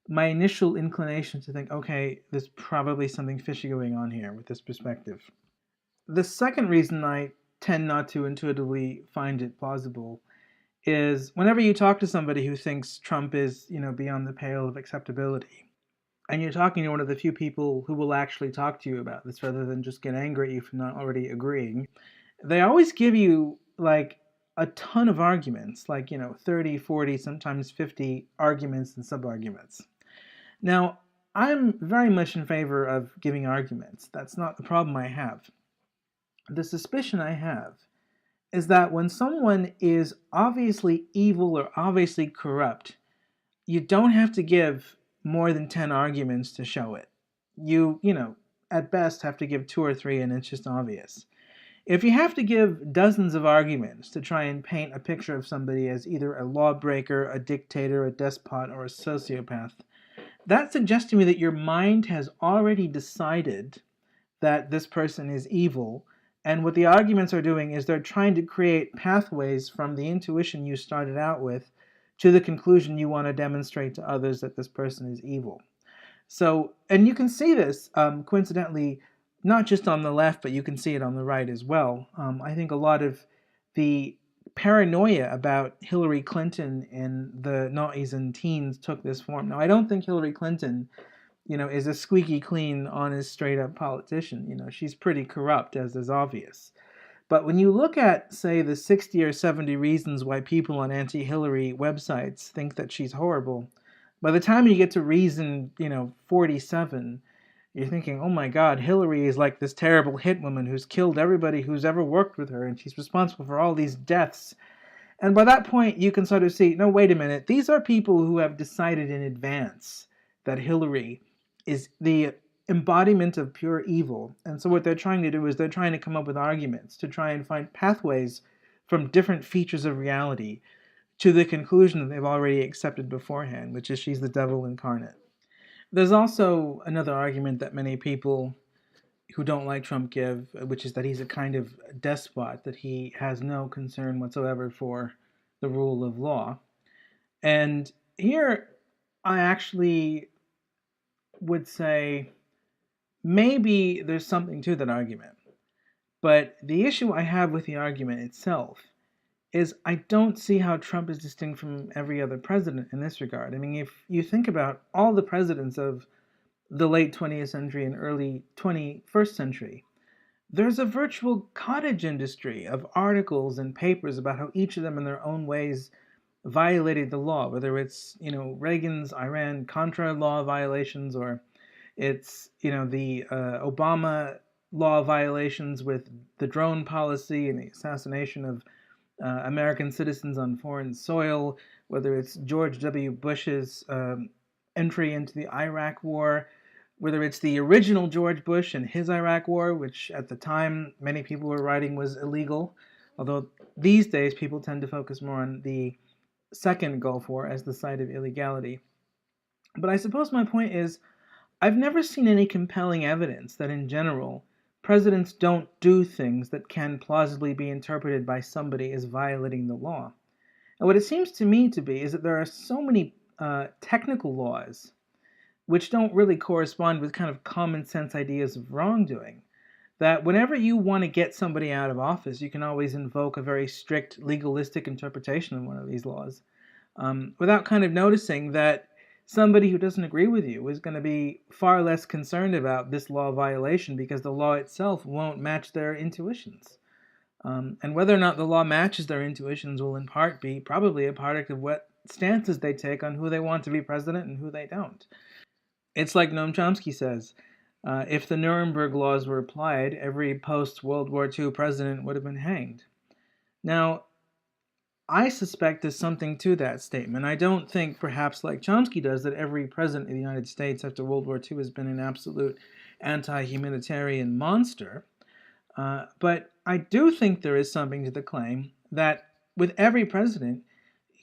my initial inclination to think, okay, there's probably something fishy going on here with this perspective. The second reason I tend not to intuitively find it plausible is whenever you talk to somebody who thinks Trump is, beyond the pale of acceptability, and you're talking to one of the few people who will actually talk to you about this rather than just get angry at you for not already agreeing, they always give you like a ton of arguments, like, 30, 40, sometimes 50 arguments and sub-arguments. Now, I'm very much in favor of giving arguments. That's not the problem I have. The suspicion I have is that when someone is obviously evil or obviously corrupt, you don't have to give more than 10 arguments to show it. You at best have to give 2 or 3 and it's just obvious. If you have to give dozens of arguments to try and paint a picture of somebody as either a lawbreaker, a dictator, a despot, or a sociopath, that suggests to me that your mind has already decided that this person is evil, and what the arguments are doing is they're trying to create pathways from the intuition you started out with to the conclusion you want to demonstrate to others that this person is evil. So, and you can see this, coincidentally, not just on the left, but you can see it on the right as well. I think a lot of the paranoia about Hillary Clinton in the noughties and teens took this form. Now, I don't think Hillary Clinton, is a squeaky clean, honest, straight up politician. She's pretty corrupt, as is obvious. But when you look at, say, the 60 or 70 reasons why people on anti-Hillary websites think that she's horrible, by the time you get to reason, 47, you're thinking, oh my God, Hillary is like this terrible hit woman who's killed everybody who's ever worked with her, and she's responsible for all these deaths. And by that point, you can sort of see, no, wait a minute, these are people who have decided in advance that Hillary is the embodiment of pure evil. And so what they're trying to do is they're trying to come up with arguments to try and find pathways from different features of reality to the conclusion that they've already accepted beforehand, which is she's the devil incarnate. There's also another argument that many people who don't like Trump give, which is that he's a kind of despot, that he has no concern whatsoever for the rule of law. And here I actually would say maybe there's something to that argument. But the issue I have with the argument itself is I don't see how Trump is distinct from every other president in this regard. I mean, if you think about all the presidents of the late 20th century and early 21st century, there's a virtual cottage industry of articles and papers about how each of them in their own ways violated the law, whether it's, Reagan's Iran-Contra law violations, or it's, the Obama law violations with the drone policy and the assassination of American citizens on foreign soil, whether it's George W. Bush's entry into the Iraq War, whether it's the original George Bush and his Iraq War, which at the time many people were writing was illegal, although these days people tend to focus more on the second Gulf War as the site of illegality. But I suppose my point is, I've never seen any compelling evidence that in general, presidents don't do things that can plausibly be interpreted by somebody as violating the law. And what it seems to me to be is that there are so many technical laws which don't really correspond with kind of common sense ideas of wrongdoing, that whenever you want to get somebody out of office, you can always invoke a very strict legalistic interpretation of one of these laws, without kind of noticing that somebody who doesn't agree with you is going to be far less concerned about this law violation because the law itself won't match their intuitions. And whether or not the law matches their intuitions will in part be probably a product of what stances they take on who they want to be president and who they don't. It's like Noam Chomsky says, if the Nuremberg laws were applied, every post-World War II president would have been hanged. Now, I suspect there's something to that statement. I don't think, perhaps like Chomsky does, that every president of the United States after World War II has been an absolute anti-humanitarian monster. But I do think there is something to the claim that with every president,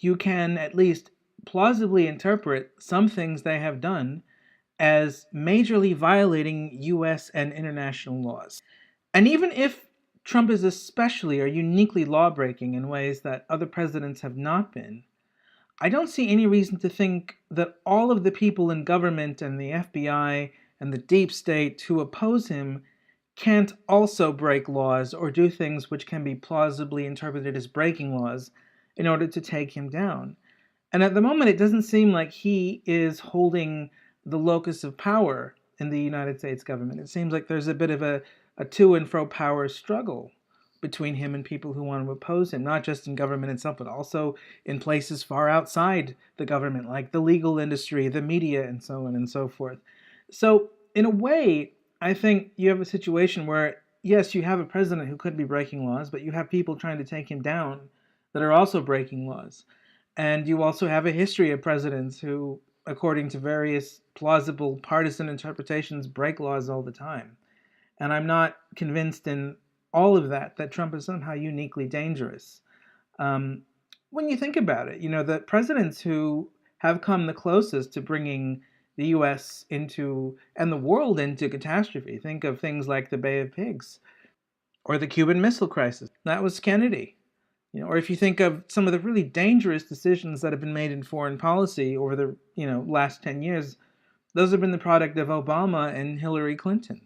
you can at least plausibly interpret some things they have done as majorly violating U.S. and international laws. And even if Trump is especially or uniquely law-breaking in ways that other presidents have not been, I don't see any reason to think that all of the people in government and the FBI and the deep state who oppose him can't also break laws or do things which can be plausibly interpreted as breaking laws in order to take him down. And at the moment, it doesn't seem like he is holding the locus of power in the United States government. It seems like there's a bit of a to and fro power struggle between him and people who want to oppose him, not just in government itself, but also in places far outside the government, like the legal industry, the media, and so on and so forth. So, in a way, I think you have a situation where, yes, you have a president who could be breaking laws, but you have people trying to take him down that are also breaking laws. And you also have a history of presidents who, according to various plausible partisan interpretations, break laws all the time. And I'm not convinced in all of that Trump is somehow uniquely dangerous. Um, when you think about it, the presidents who have come the closest to bringing the U.S. into, and the world into catastrophe, think of things like the Bay of Pigs or the Cuban Missile Crisis. That was Kennedy. Or if you think of some of the really dangerous decisions that have been made in foreign policy over the last 10 years, those have been the product of Obama and Hillary Clinton.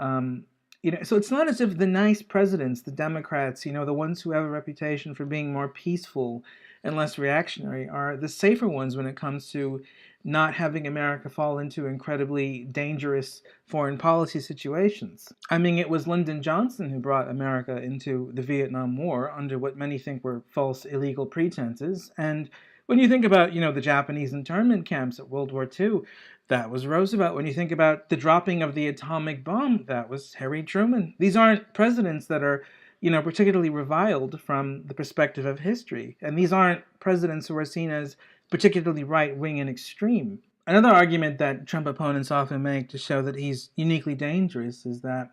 So it's not as if the nice presidents, the Democrats, the ones who have a reputation for being more peaceful and less reactionary, are the safer ones when it comes to not having America fall into incredibly dangerous foreign policy situations. I mean, it was Lyndon Johnson who brought America into the Vietnam War under what many think were false, illegal pretenses. And when you think about, the Japanese internment camps at World War II, that was Roosevelt. When you think about the dropping of the atomic bomb, that was Harry Truman. These aren't presidents that are, particularly reviled from the perspective of history. And these aren't presidents who are seen as particularly right-wing and extreme. Another argument that Trump opponents often make to show that he's uniquely dangerous is that,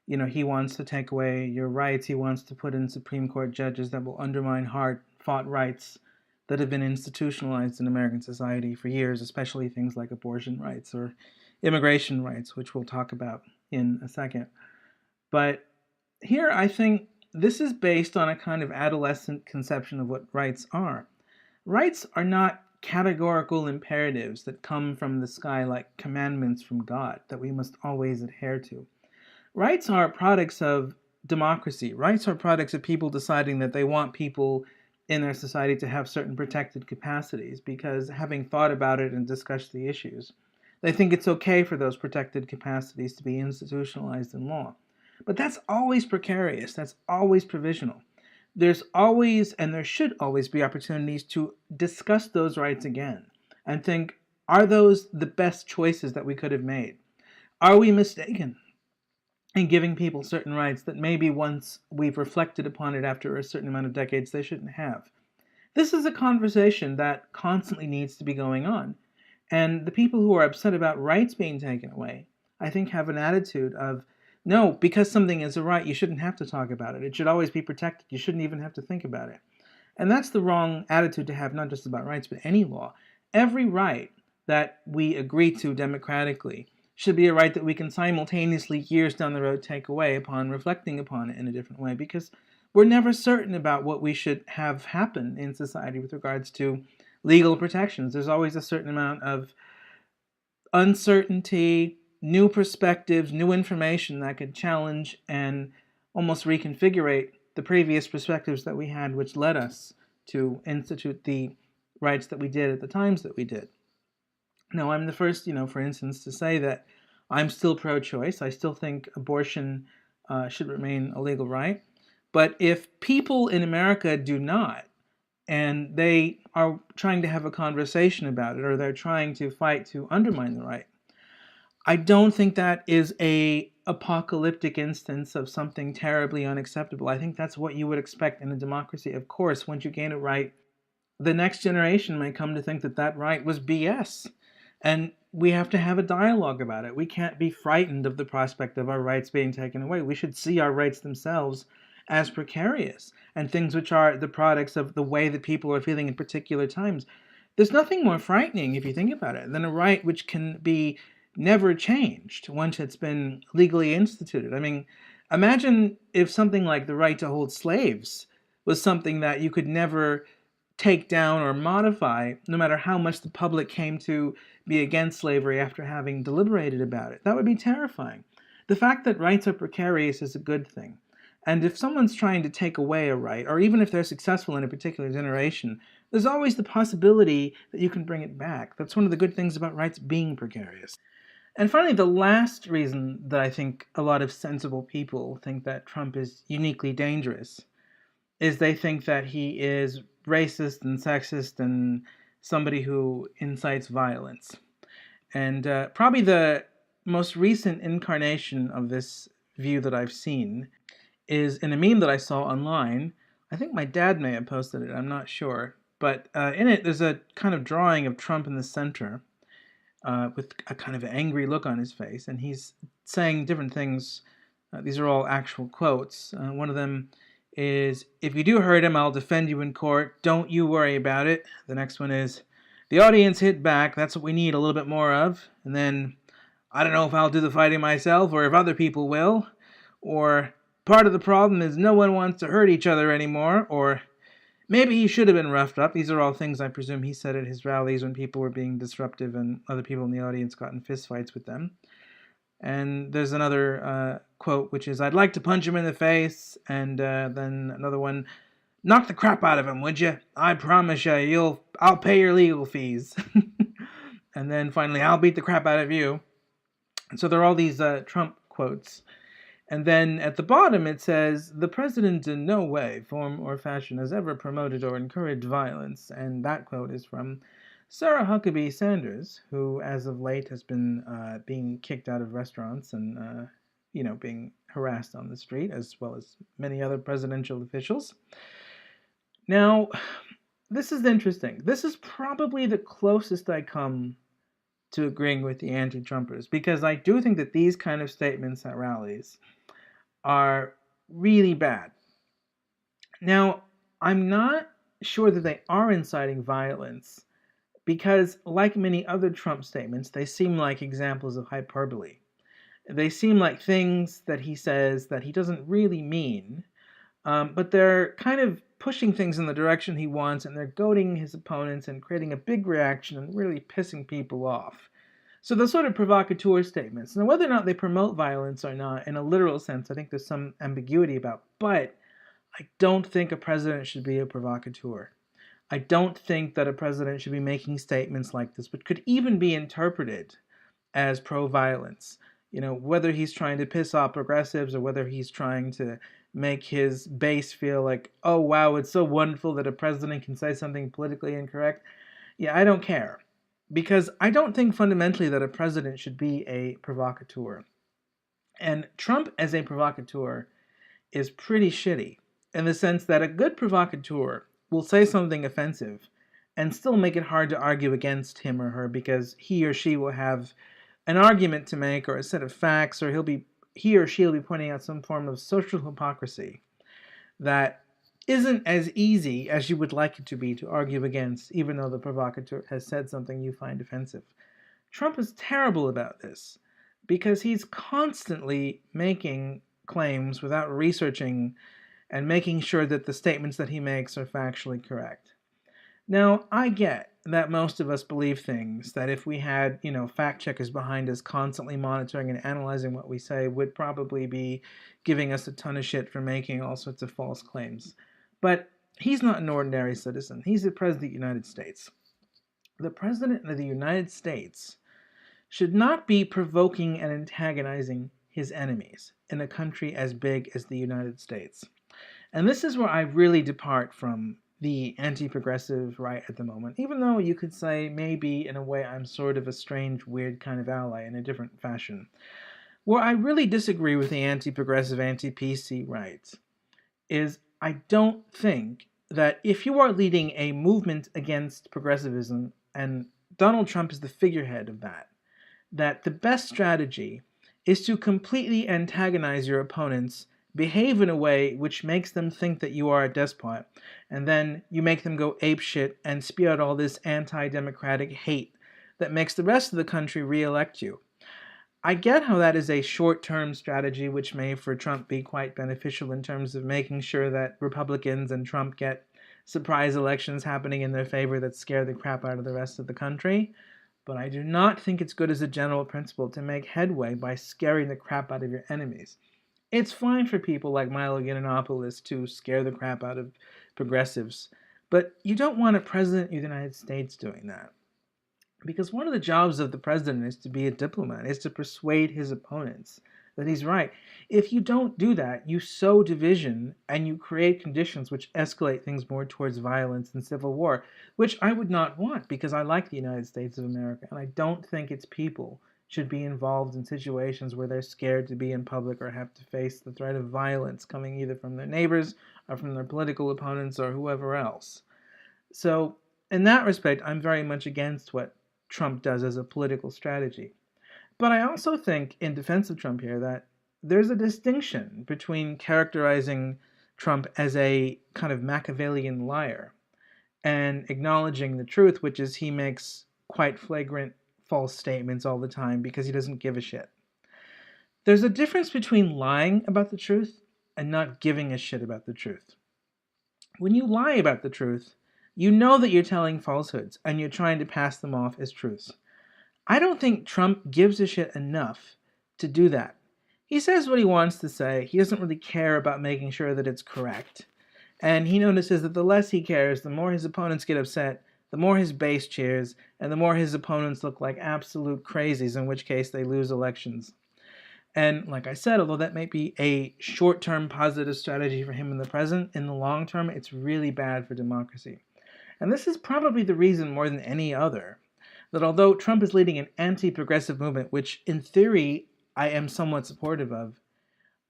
he wants to take away your rights. He wants to put in Supreme Court judges that will undermine hard-fought rights that have been institutionalized in American society for years, especially things like abortion rights or immigration rights, which we'll talk about in a second. But here, I think this is based on a kind of adolescent conception of what rights are. Rights are not categorical imperatives that come from the sky like commandments from God that we must always adhere to. Rights are products of democracy. Rights are products of people deciding that they want people in their society to have certain protected capacities because, having thought about it and discussed the issues, they think it's okay for those protected capacities to be institutionalized in law. But that's always precarious. That's always provisional. There's always, and there should always be, opportunities to discuss those rights again and think, are those the best choices that we could have made? Are we mistaken in giving people certain rights that maybe once we've reflected upon it after a certain amount of decades they shouldn't have? This is a conversation that constantly needs to be going on. And the people who are upset about rights being taken away, I think, have an attitude of, no, because something is a right, you shouldn't have to talk about it. It should always be protected. You shouldn't even have to think about it. And that's the wrong attitude to have, not just about rights, but any law. Every right that we agree to democratically should be a right that we can simultaneously, years down the road, take away upon reflecting upon it in a different way, because we're never certain about what we should have happen in society with regards to legal protections. There's always a certain amount of uncertainty, new perspectives, new information that could challenge and almost reconfigure the previous perspectives that we had, which led us to institute the rights that we did at the times that we did. Now, I'm the first, for instance, to say that I'm still pro-choice. I still think abortion should remain a legal right. But if people in America do not, and they are trying to have a conversation about it, or they're trying to fight to undermine the right, I don't think that is a apocalyptic instance of something terribly unacceptable. I think that's what you would expect in a democracy. Of course, once you gain a right, the next generation may come to think that that right was BS. And we have to have a dialogue about it. We can't be frightened of the prospect of our rights being taken away. We should see our rights themselves as precarious and things which are the products of the way that people are feeling in particular times. There's nothing more frightening, if you think about it, than a right which can be never changed once it's been legally instituted. I mean, imagine if something like the right to hold slaves was something that you could never take down or modify, no matter how much the public came to be against slavery after having deliberated about it. That would be terrifying. The fact that rights are precarious is a good thing. And if someone's trying to take away a right, or even if they're successful in a particular generation, there's always the possibility that you can bring it back. That's one of the good things about rights being precarious. And finally, the last reason that I think a lot of sensible people think that Trump is uniquely dangerous is they think that he is racist and sexist and somebody who incites violence. And probably the most recent incarnation of this view that I've seen is in a meme that I saw online. I think my dad may have posted it, I'm not sure. But in it, there's a kind of drawing of Trump in the center with a kind of angry look on his face. And he's saying different things. These are all actual quotes. One of them is, "If you do hurt him, I'll defend you in court. Don't you worry about it." The next one is, "The audience hit back. That's what we need a little bit more of." And then, "I don't know if I'll do the fighting myself or if other people will." Or, "Part of the problem is no one wants to hurt each other anymore." Or, "Maybe he should have been roughed up." These are all things I presume he said at his rallies when people were being disruptive and other people in the audience got in fistfights with them. And there's another quote, which is, "I'd like to punch him in the face." And then another one, "Knock the crap out of him, would you? I promise you, I'll pay your legal fees." And then finally, "I'll beat the crap out of you." And so there are all these Trump quotes. And then at the bottom it says, "The president in no way, form, or fashion has ever promoted or encouraged violence." And that quote is from Sarah Huckabee Sanders, who as of late has been being kicked out of restaurants and being harassed on the street, as well as many other presidential officials. Now, this is interesting. This is probably the closest I come to agreeing with the anti-Trumpers, because I do think that these kind of statements at rallies are really bad. Now, I'm not sure that they are inciting violence because, like many other Trump statements, they seem like examples of hyperbole. They seem like things that he says that he doesn't really mean, but they're kind of pushing things in the direction he wants, and they're goading his opponents and creating a big reaction and really pissing people off. So the sort of provocateur statements, now whether or not they promote violence or not, in a literal sense, I think there's some ambiguity about, but I don't think a president should be a provocateur. I don't think that a president should be making statements like this, which could even be interpreted as pro-violence. Whether he's trying to piss off progressives or whether he's trying to make his base feel like, oh wow, it's so wonderful that a president can say something politically incorrect. Yeah, I don't care. Because I don't think fundamentally that a president should be a provocateur. And Trump as a provocateur is pretty shitty in the sense that a good provocateur will say something offensive and still make it hard to argue against him or her because he or she will have an argument to make or a set of facts, or he or she will be pointing out some form of social hypocrisy that isn't as easy as you would like it to be to argue against, even though the provocateur has said something you find offensive. Trump is terrible about this because he's constantly making claims without researching and making sure that the statements that he makes are factually correct. Now, I get that most of us believe things that if we had, fact checkers behind us constantly monitoring and analyzing what we say would probably be giving us a ton of shit for making all sorts of false claims. But he's not an ordinary citizen. He's the President of the United States. The President of the United States should not be provoking and antagonizing his enemies in a country as big as the United States. And this is where I really depart from the anti-progressive right at the moment, even though you could say maybe in a way I'm sort of a strange, weird kind of ally in a different fashion. Where I really disagree with the anti-progressive, anti-PC right is I don't think that if you are leading a movement against progressivism, and Donald Trump is the figurehead of that the best strategy is to completely antagonize your opponents, behave in a way which makes them think that you are a despot, and then you make them go apeshit and spew out all this anti-democratic hate that makes the rest of the country re-elect you. I get how that is a short-term strategy which may for Trump be quite beneficial in terms of making sure that Republicans and Trump get surprise elections happening in their favor that scare the crap out of the rest of the country. But I do not think it's good as a general principle to make headway by scaring the crap out of your enemies. It's fine for people like Milo Yiannopoulos to scare the crap out of progressives, but you don't want a president of the United States doing that. Because one of the jobs of the president is to be a diplomat, is to persuade his opponents that he's right. If you don't do that, you sow division and you create conditions which escalate things more towards violence and civil war, which I would not want because I like the United States of America and I don't think its people should be involved in situations where they're scared to be in public or have to face the threat of violence coming either from their neighbors or from their political opponents or whoever else. So, in that respect, I'm very much against what Trump does as a political strategy. But I also think, in defense of Trump here, that there's a distinction between characterizing Trump as a kind of Machiavellian liar and acknowledging the truth, which is he makes quite flagrant false statements all the time because he doesn't give a shit. There's a difference between lying about the truth and not giving a shit about the truth. When you lie about the truth, you know that you're telling falsehoods and you're trying to pass them off as truths. I don't think Trump gives a shit enough to do that. He says what he wants to say. He doesn't really care about making sure that it's correct. And he notices that the less he cares, the more his opponents get upset, the more his base cheers, and the more his opponents look like absolute crazies, in which case they lose elections. And like I said, although that may be a short-term positive strategy for him in the present, in the long term, it's really bad for democracy. And this is probably the reason more than any other that although Trump is leading an anti-progressive movement, which in theory I am somewhat supportive of,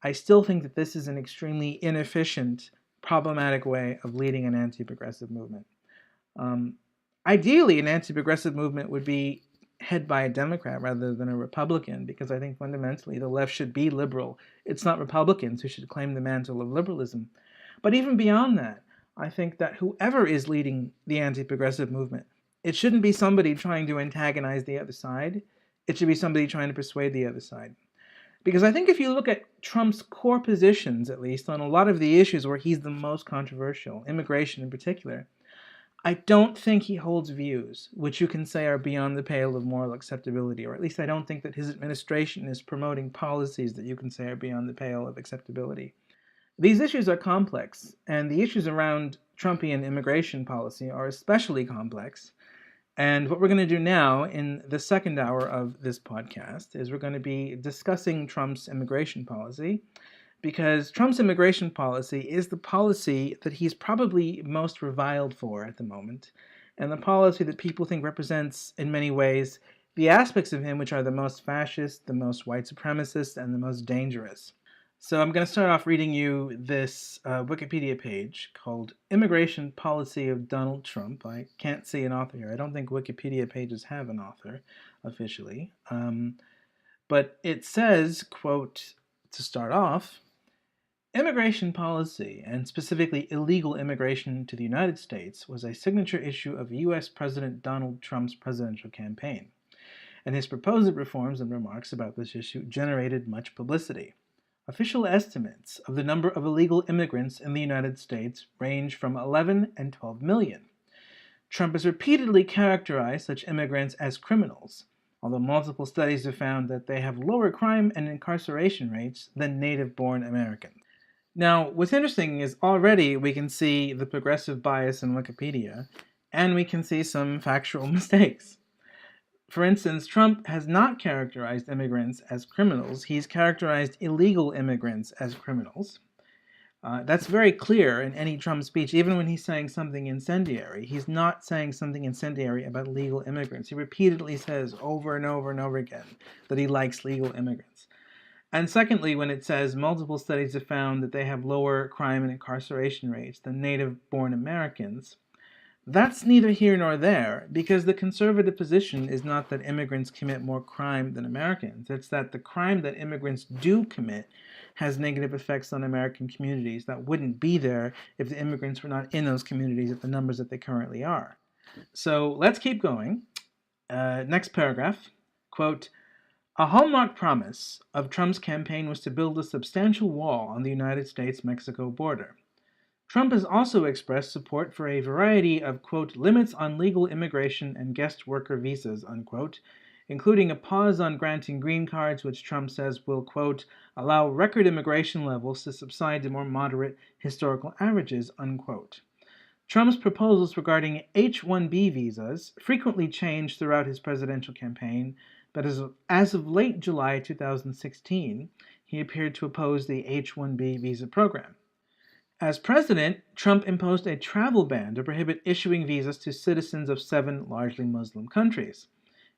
I still think that this is an extremely inefficient, problematic way of leading an anti-progressive movement. Ideally, an anti-progressive movement would be head by a Democrat rather than a Republican, because I think fundamentally the left should be liberal. It's not Republicans who should claim the mantle of liberalism. But even beyond that, I think that whoever is leading the anti-progressive movement, it shouldn't be somebody trying to antagonize the other side. It should be somebody trying to persuade the other side. Because I think if you look at Trump's core positions, at least, on a lot of the issues where he's the most controversial, immigration in particular, I don't think he holds views which you can say are beyond the pale of moral acceptability, or at least I don't think that his administration is promoting policies that you can say are beyond the pale of acceptability. These issues are complex, and the issues around Trumpian immigration policy are especially complex. And what we're going to do now in the second hour of this podcast is we're going to be discussing Trump's immigration policy, because Trump's immigration policy is the policy that he's probably most reviled for at the moment, and the policy that people think represents, in many ways, the aspects of him which are the most fascist, the most white supremacist, and the most dangerous. So I'm going to start off reading you this Wikipedia page called Immigration Policy of Donald Trump. I can't see an author here. I don't think Wikipedia pages have an author officially. But it says, quote, to start off, immigration policy, and specifically illegal immigration to the United States, was a signature issue of U.S. President Donald Trump's presidential campaign, and his proposed reforms and remarks about this issue generated much publicity. Official estimates of the number of illegal immigrants in the United States range from 11 and 12 million. Trump has repeatedly characterized such immigrants as criminals, although multiple studies have found that they have lower crime and incarceration rates than native-born Americans. Now, what's interesting is already we can see the progressive bias in Wikipedia, and we can see some factual mistakes. For instance, Trump has not characterized immigrants as criminals. He's characterized illegal immigrants as criminals. That's very clear in any Trump speech, even when he's saying something incendiary. He's not saying something incendiary about legal immigrants. He repeatedly says over and over and over again that he likes legal immigrants. And secondly, when it says multiple studies have found that they have lower crime and incarceration rates than native-born Americans, that's neither here nor there, because the conservative position is not that immigrants commit more crime than Americans. It's that the crime that immigrants do commit has negative effects on American communities that wouldn't be there if the immigrants were not in those communities at the numbers that they currently are. So let's keep going. Next paragraph, quote, a hallmark promise of Trump's campaign was to build a substantial wall on the United States-Mexico border. Trump has also expressed support for a variety of, quote, limits on legal immigration and guest worker visas, unquote, including a pause on granting green cards, which Trump says will, quote, allow record immigration levels to subside to more moderate historical averages, unquote. Trump's proposals regarding H-1B visas frequently changed throughout his presidential campaign, but as of late July 2016, he appeared to oppose the H-1B visa program. As president, Trump imposed a travel ban to prohibit issuing visas to citizens of 7 largely Muslim countries.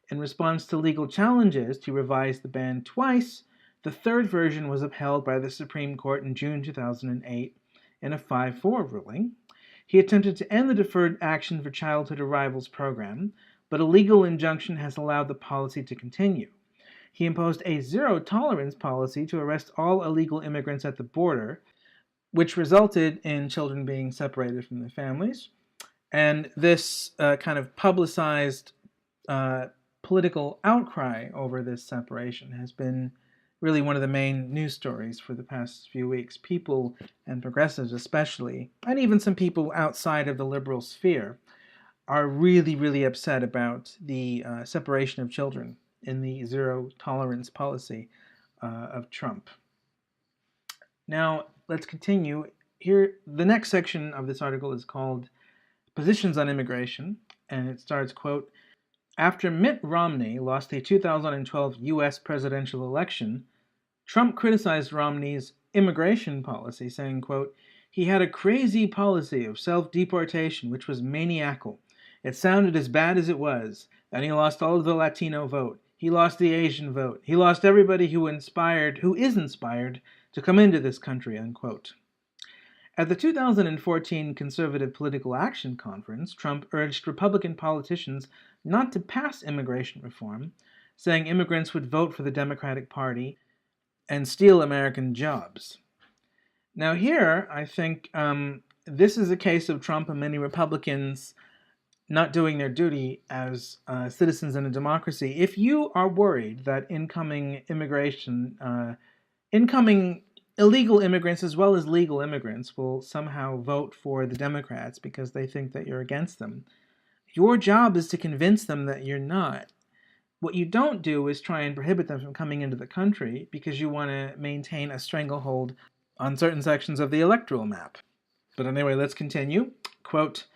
In response to legal challenges, he revised the ban twice. The third version was upheld by the Supreme Court in June 2008 in a 5-4 ruling. He attempted to end the Deferred Action for Childhood Arrivals program, but a legal injunction has allowed the policy to continue. He imposed a zero-tolerance policy to arrest all illegal immigrants at the border, which resulted in children being separated from their families. And this kind of publicized political outcry over this separation has been really one of the main news stories for the past few weeks. People, and progressives especially, and even some people outside of the liberal sphere, are really, really upset about the separation of children in the zero-tolerance policy of Trump. Now, let's continue. Here, the next section of this article is called Positions on Immigration, and it starts, quote, "After Mitt Romney lost the 2012 U.S. presidential election, Trump criticized Romney's immigration policy, saying, quote, he had a crazy policy of self-deportation which was maniacal. It sounded as bad as it was. Then he lost all of the Latino vote. He lost the Asian vote. He lost everybody who is inspired to come into this country," unquote. At the 2014 Conservative Political Action Conference, Trump urged Republican politicians not to pass immigration reform, saying immigrants would vote for the Democratic Party and steal American jobs. Now here, I think this is a case of Trump and many Republicans not doing their duty as citizens in a democracy. If you are worried that incoming illegal immigrants as well as legal immigrants will somehow vote for the Democrats because they think that you're against them, your job is to convince them that you're not. What you don't do is try and prohibit them from coming into the country because you want to maintain a stranglehold on certain sections of the electoral map. But anyway, let's continue. Quote,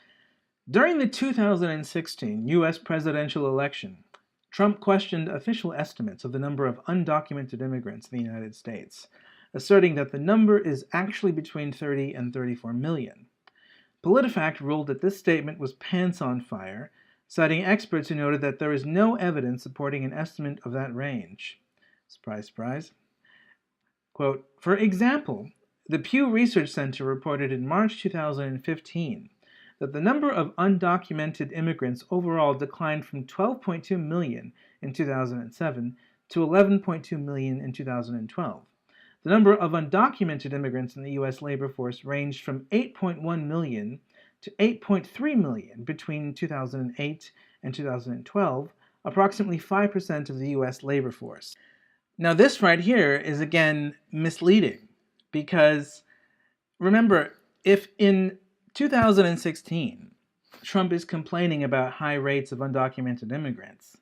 "During the 2016 U.S. presidential election, Trump questioned official estimates of the number of undocumented immigrants in the United States, asserting that the number is actually between 30 and 34 million. PolitiFact ruled that this statement was pants on fire, citing experts who noted that there is no evidence supporting an estimate of that range." Surprise, surprise. Quote, "For example, the Pew Research Center reported in March 2015 that the number of undocumented immigrants overall declined from 12.2 million in 2007 to 11.2 million in 2012. The number of undocumented immigrants in the U.S. labor force ranged from 8.1 million to 8.3 million between 2008 and 2012, approximately 5% of the U.S. labor force." Now this right here is again misleading because remember, if in 2016 Trump is complaining about high rates of undocumented immigrants,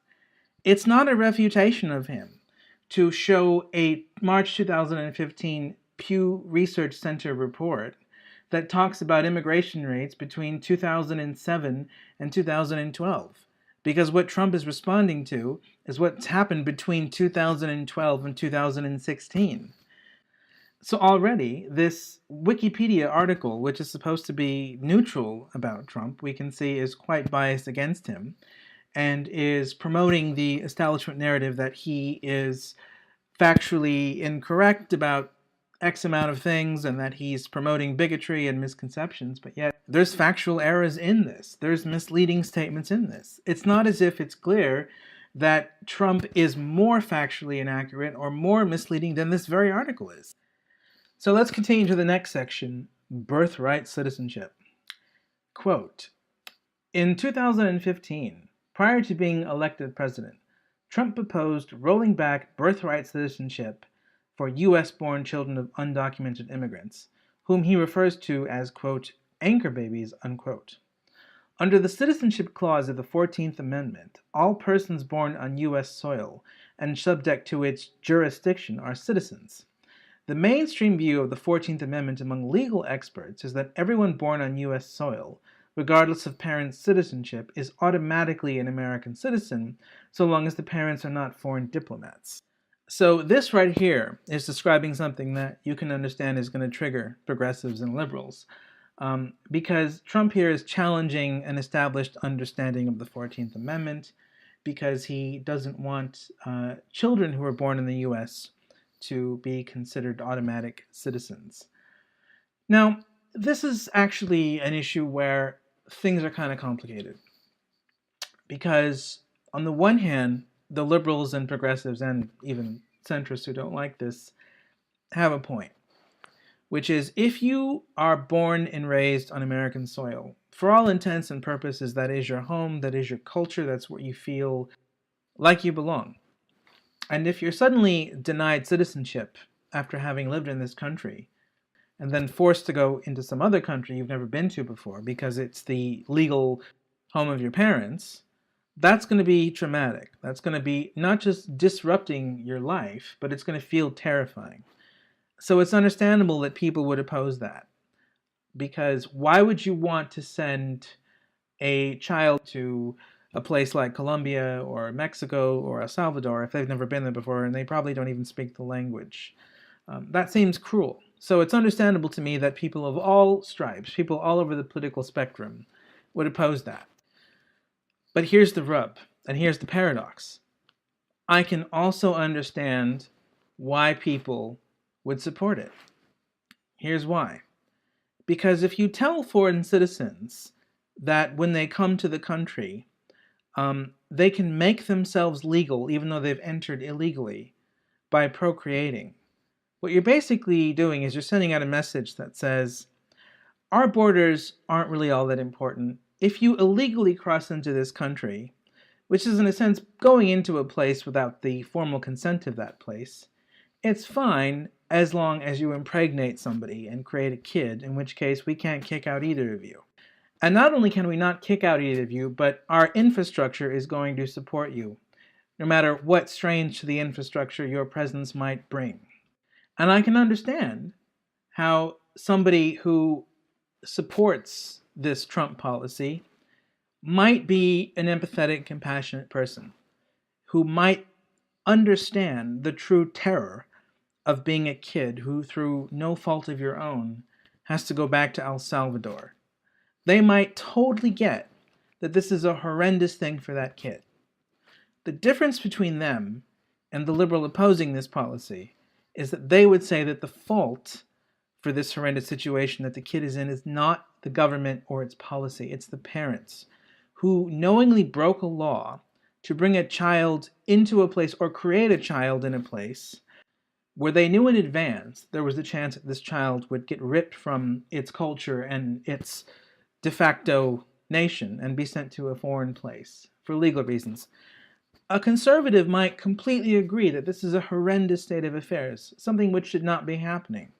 it's not a refutation of him to show a March 2015 Pew Research Center report that talks about immigration rates between 2007 and 2012. Because what Trump is responding to is what's happened between 2012 and 2016. So already, this Wikipedia article, which is supposed to be neutral about Trump, we can see is quite biased against him and is promoting the establishment narrative that he is factually incorrect about X amount of things and that he's promoting bigotry and misconceptions, but yet there's factual errors in this. There's misleading statements in this. It's not as if it's clear that Trump is more factually inaccurate or more misleading than this very article is. So let's continue to the next section, birthright citizenship. Quote, "In 2015, prior to being elected president, Trump proposed rolling back birthright citizenship for U.S.-born children of undocumented immigrants, whom he refers to as, quote, anchor babies, unquote. Under the Citizenship Clause of the 14th Amendment, all persons born on U.S. soil and subject to its jurisdiction are citizens. The mainstream view of the 14th Amendment among legal experts is that everyone born on U.S. soil regardless of parents' citizenship, is automatically an American citizen, so long as the parents are not foreign diplomats. So this right here is describing something that you can understand is going to trigger progressives and liberals, because Trump here is challenging an established understanding of the 14th Amendment, because he doesn't want children who are born in the U.S. to be considered automatic citizens. Now, this is actually an issue where things are kind of complicated, because on the one hand, the liberals and progressives and even centrists who don't like this have a point, which is if you are born and raised on American soil, for all intents and purposes, that is your home, that is your culture, that's where you feel like you belong. And if you're suddenly denied citizenship after having lived in this country, and then forced to go into some other country you've never been to before because it's the legal home of your parents, that's going to be traumatic. That's going to be not just disrupting your life, but it's going to feel terrifying. So it's understandable that people would oppose that, because why would you want to send a child to a place like Colombia or Mexico or El Salvador if they've never been there before and they probably don't even speak the language? That seems cruel. So it's understandable to me that people of all stripes, people all over the political spectrum, would oppose that. But here's the rub, and here's the paradox. I can also understand why people would support it. Here's why. Because if you tell foreign citizens that when they come to the country, they can make themselves legal even though they've entered illegally by procreating, what you're basically doing is you're sending out a message that says, our borders aren't really all that important. If you illegally cross into this country, which is in a sense going into a place without the formal consent of that place, it's fine as long as you impregnate somebody and create a kid, in which case we can't kick out either of you. And not only can we not kick out either of you, but our infrastructure is going to support you, no matter what strains to the infrastructure your presence might bring. And I can understand how somebody who supports this Trump policy might be an empathetic, compassionate person who might understand the true terror of being a kid who, through no fault of your own, has to go back to El Salvador. They might totally get that this is a horrendous thing for that kid. The difference between them and the liberal opposing this policy is that they would say that the fault for this horrendous situation that the kid is in is not the government or its policy, it's the parents who knowingly broke a law to bring a child into a place or create a child in a place where they knew in advance there was a chance that this child would get ripped from its culture and its de facto nation and be sent to a foreign place for legal reasons. A conservative might completely agree that this is a horrendous state of affairs, something which should not be happening.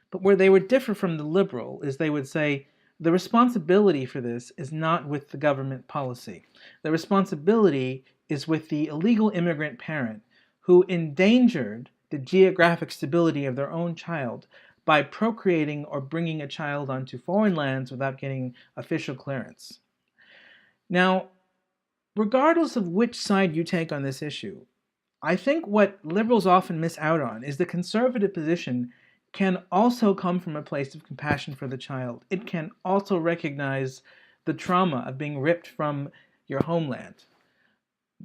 But where they would differ from the liberal is they would say the responsibility for this is not with the government policy. The responsibility is with the illegal immigrant parent who endangered the geographic stability of their own child by procreating or bringing a child onto foreign lands without getting official clearance. Now, regardless of which side you take on this issue, I think what liberals often miss out on is the conservative position can also come from a place of compassion for the child. It can also recognize the trauma of being ripped from your homeland.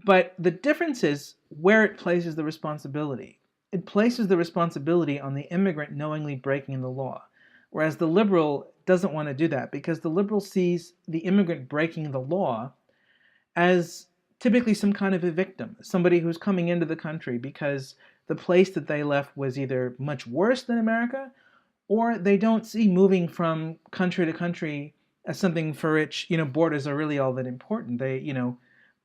But the difference is where it places the responsibility. It places the responsibility on the immigrant knowingly breaking the law, whereas the liberal doesn't want to do that because the liberal sees the immigrant breaking the law as typically some kind of a victim, somebody who's coming into the country because the place that they left was either much worse than America, or they don't see moving from country to country as something for which, borders are really all that important.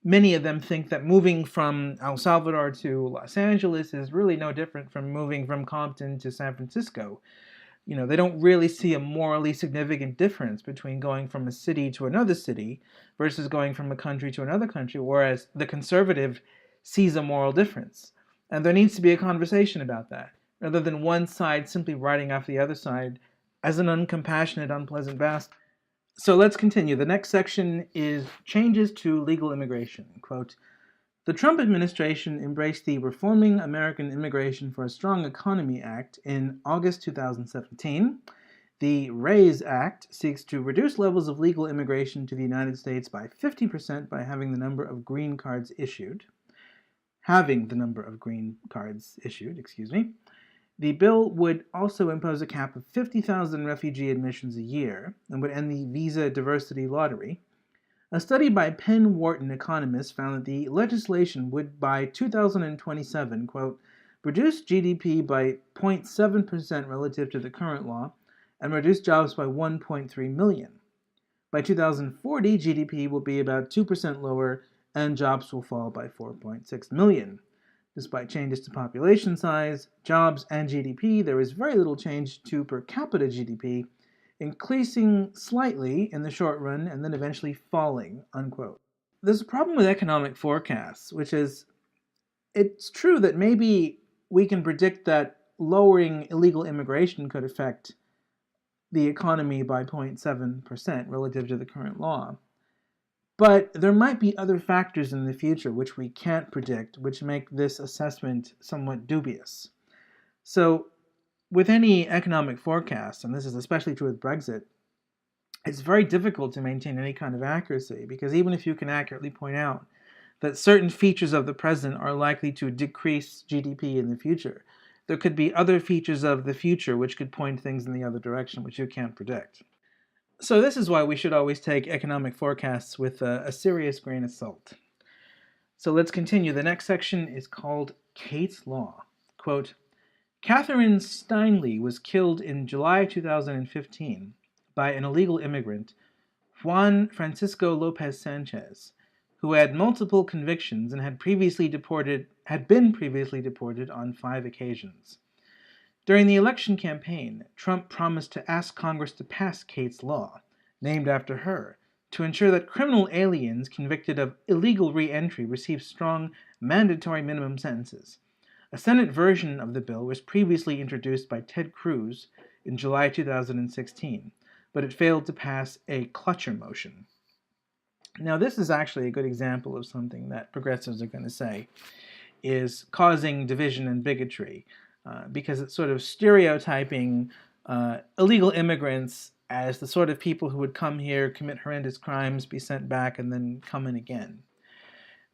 Many of them think that moving from El Salvador to Los Angeles is really no different from moving from Compton to San Francisco. They don't really see a morally significant difference between going from a city to another city versus going from a country to another country, whereas the conservative sees a moral difference. And there needs to be a conversation about that, rather than one side simply writing off the other side as an uncompassionate, unpleasant bastard. So let's continue. The next section is changes to legal immigration. Quote, the Trump administration embraced the Reforming American Immigration for a Strong Economy Act in August 2017. The RAISE Act seeks to reduce levels of legal immigration to the United States by 50% by having the number of green cards issued. The bill would also impose a cap of 50,000 refugee admissions a year and would end the visa diversity lottery. A study by Penn Wharton economists found that the legislation would, by 2027, quote, reduce GDP by 0.7% relative to the current law and reduce jobs by 1.3 million. By 2040, GDP will be about 2% lower and jobs will fall by 4.6 million. Despite changes to population size, jobs, and GDP, there is very little change to per capita GDP, increasing slightly in the short run and then eventually falling, unquote. There's a problem with economic forecasts, which is, it's true that maybe we can predict that lowering illegal immigration could affect the economy by 0.7% relative to the current law. But there might be other factors in the future which we can't predict, which make this assessment somewhat dubious. So, with any economic forecast, and this is especially true with Brexit, it's very difficult to maintain any kind of accuracy, because even if you can accurately point out that certain features of the present are likely to decrease GDP in the future, there could be other features of the future which could point things in the other direction, which you can't predict. So this is why we should always take economic forecasts with a serious grain of salt. So let's continue. The next section is called Kate's Law. Quote, Catherine Steinle was killed in July 2015 by an illegal immigrant, Juan Francisco Lopez Sanchez, who had multiple convictions and had been previously deported on 5 occasions. During the election campaign, Trump promised to ask Congress to pass Kate's Law, named after her, to ensure that criminal aliens convicted of illegal re-entry receive strong, mandatory minimum sentences. A Senate version of the bill was previously introduced by Ted Cruz in July 2016, but it failed to pass a cloture motion. Now, this is actually a good example of something that progressives are going to say is causing division and bigotry. Because it's sort of stereotyping illegal immigrants as the sort of people who would come here, commit horrendous crimes, be sent back, and then come in again.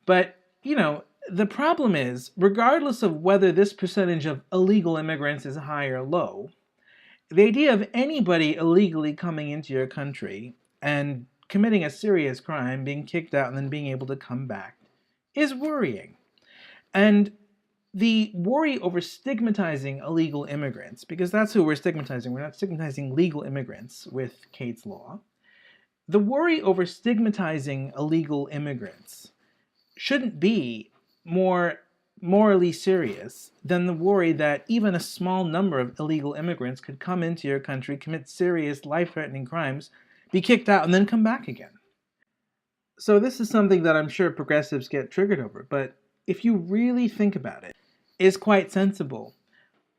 But, the problem is, regardless of whether this percentage of illegal immigrants is high or low, the idea of anybody illegally coming into your country and committing a serious crime, being kicked out, and then being able to come back is worrying. And the worry over stigmatizing illegal immigrants, because that's who we're stigmatizing, we're not stigmatizing legal immigrants with Kate's Law. The worry over stigmatizing illegal immigrants shouldn't be more morally serious than the worry that even a small number of illegal immigrants could come into your country, commit serious, life-threatening crimes, be kicked out, and then come back again. So this is something that I'm sure progressives get triggered over, but if you really think about it, is quite sensible.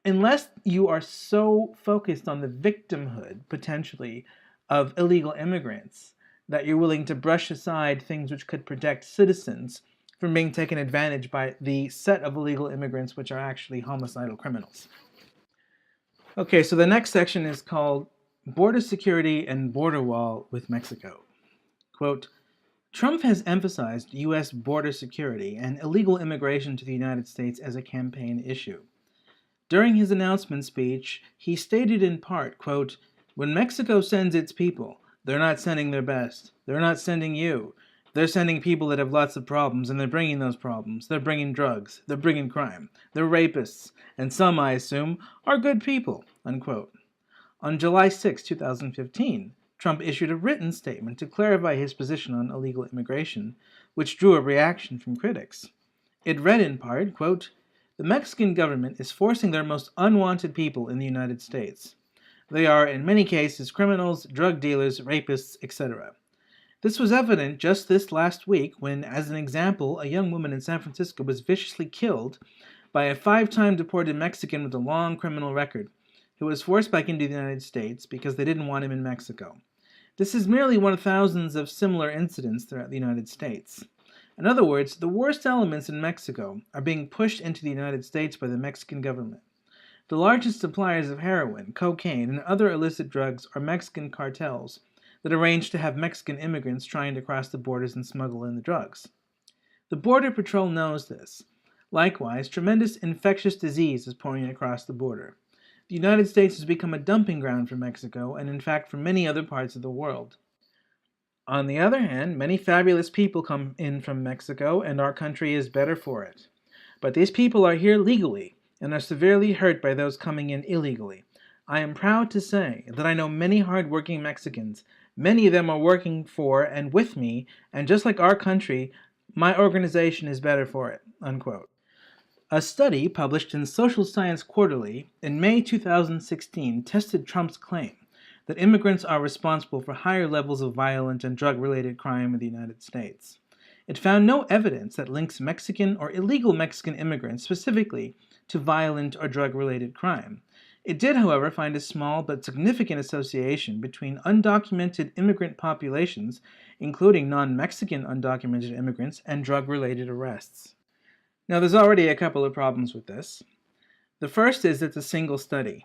Unless you are so focused on the victimhood, potentially, of illegal immigrants, that you're willing to brush aside things which could protect citizens from being taken advantage by the set of illegal immigrants which are actually homicidal criminals. Okay, so the next section is called Border Security and Border Wall with Mexico. Quote, Trump has emphasized U.S. border security and illegal immigration to the United States as a campaign issue. During his announcement speech, he stated in part, quote, when Mexico sends its people, they're not sending their best. They're not sending you. They're sending people that have lots of problems, and they're bringing those problems. They're bringing drugs. They're bringing crime. They're rapists. And some, I assume, are good people, unquote. On July 6, 2015, Trump issued a written statement to clarify his position on illegal immigration, which drew a reaction from critics. It read in part, quote, the Mexican government is forcing their most unwanted people in the United States. They are, in many cases, criminals, drug dealers, rapists, etc. This was evident just this last week when, as an example, a young woman in San Francisco was viciously killed by a 5-time deported Mexican with a long criminal record, who was forced back into the United States because they didn't want him in Mexico. This is merely one of thousands of similar incidents throughout the United States. In other words, the worst elements in Mexico are being pushed into the United States by the Mexican government. The largest suppliers of heroin, cocaine, and other illicit drugs are Mexican cartels that arrange to have Mexican immigrants trying to cross the borders and smuggle in the drugs. The Border Patrol knows this. Likewise, tremendous infectious disease is pouring across the border. The United States has become a dumping ground for Mexico, and in fact for many other parts of the world. On the other hand, many fabulous people come in from Mexico, and our country is better for it. But these people are here legally, and are severely hurt by those coming in illegally. I am proud to say that I know many hard-working Mexicans. Many of them are working for and with me, and just like our country, my organization is better for it." Unquote. A study published in Social Science Quarterly in May 2016 tested Trump's claim that immigrants are responsible for higher levels of violent and drug-related crime in the United States. It found no evidence that links Mexican or illegal Mexican immigrants specifically to violent or drug-related crime. It did, however, find a small but significant association between undocumented immigrant populations, including non-Mexican undocumented immigrants, and drug-related arrests. Now, there's already a couple of problems with this. The first is it's a single study.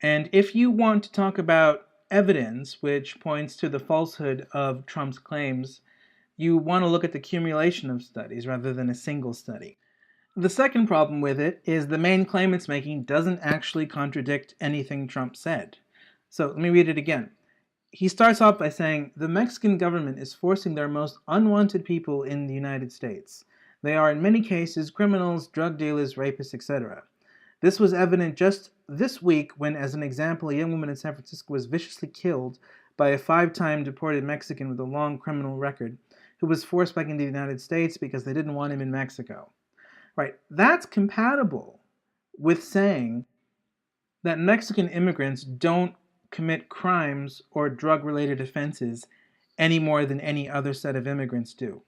And if you want to talk about evidence which points to the falsehood of Trump's claims, you want to look at the accumulation of studies rather than a single study. The second problem with it is the main claim it's making doesn't actually contradict anything Trump said. So let me read it again. He starts off by saying, "The Mexican government is forcing their most unwanted people in the United States. They are in many cases criminals, drug dealers, rapists, etc. This was evident just this week when, as an example, a young woman in San Francisco was viciously killed by a 5-time deported Mexican with a long criminal record who was forced back into the United States because they didn't want him in Mexico." Right, that's compatible with saying that Mexican immigrants don't commit crimes or drug-related offenses any more than any other set of immigrants do.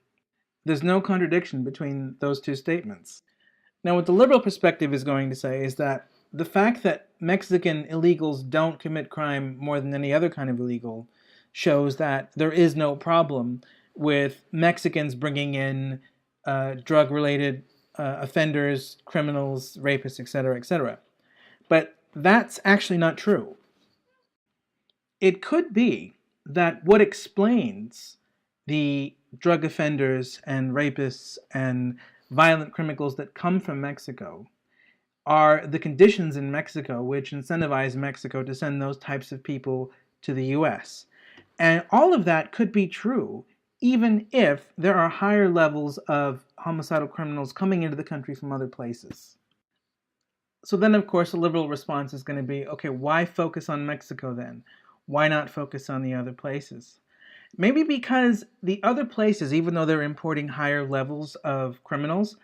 There's no contradiction between those two statements. Now, what the liberal perspective is going to say is that the fact that Mexican illegals don't commit crime more than any other kind of illegal shows that there is no problem with Mexicans bringing in drug-related offenders, criminals, rapists, etc., etc. But that's actually not true. It could be that what explains the drug offenders and rapists and violent criminals that come from Mexico are the conditions in Mexico which incentivize Mexico to send those types of people to the U.S. And all of that could be true even if there are higher levels of homicidal criminals coming into the country from other places. So then, of course, the liberal response is going to be, okay, why focus on Mexico then? Why not focus on the other places? Maybe because the other places, even though they're importing higher levels of criminals,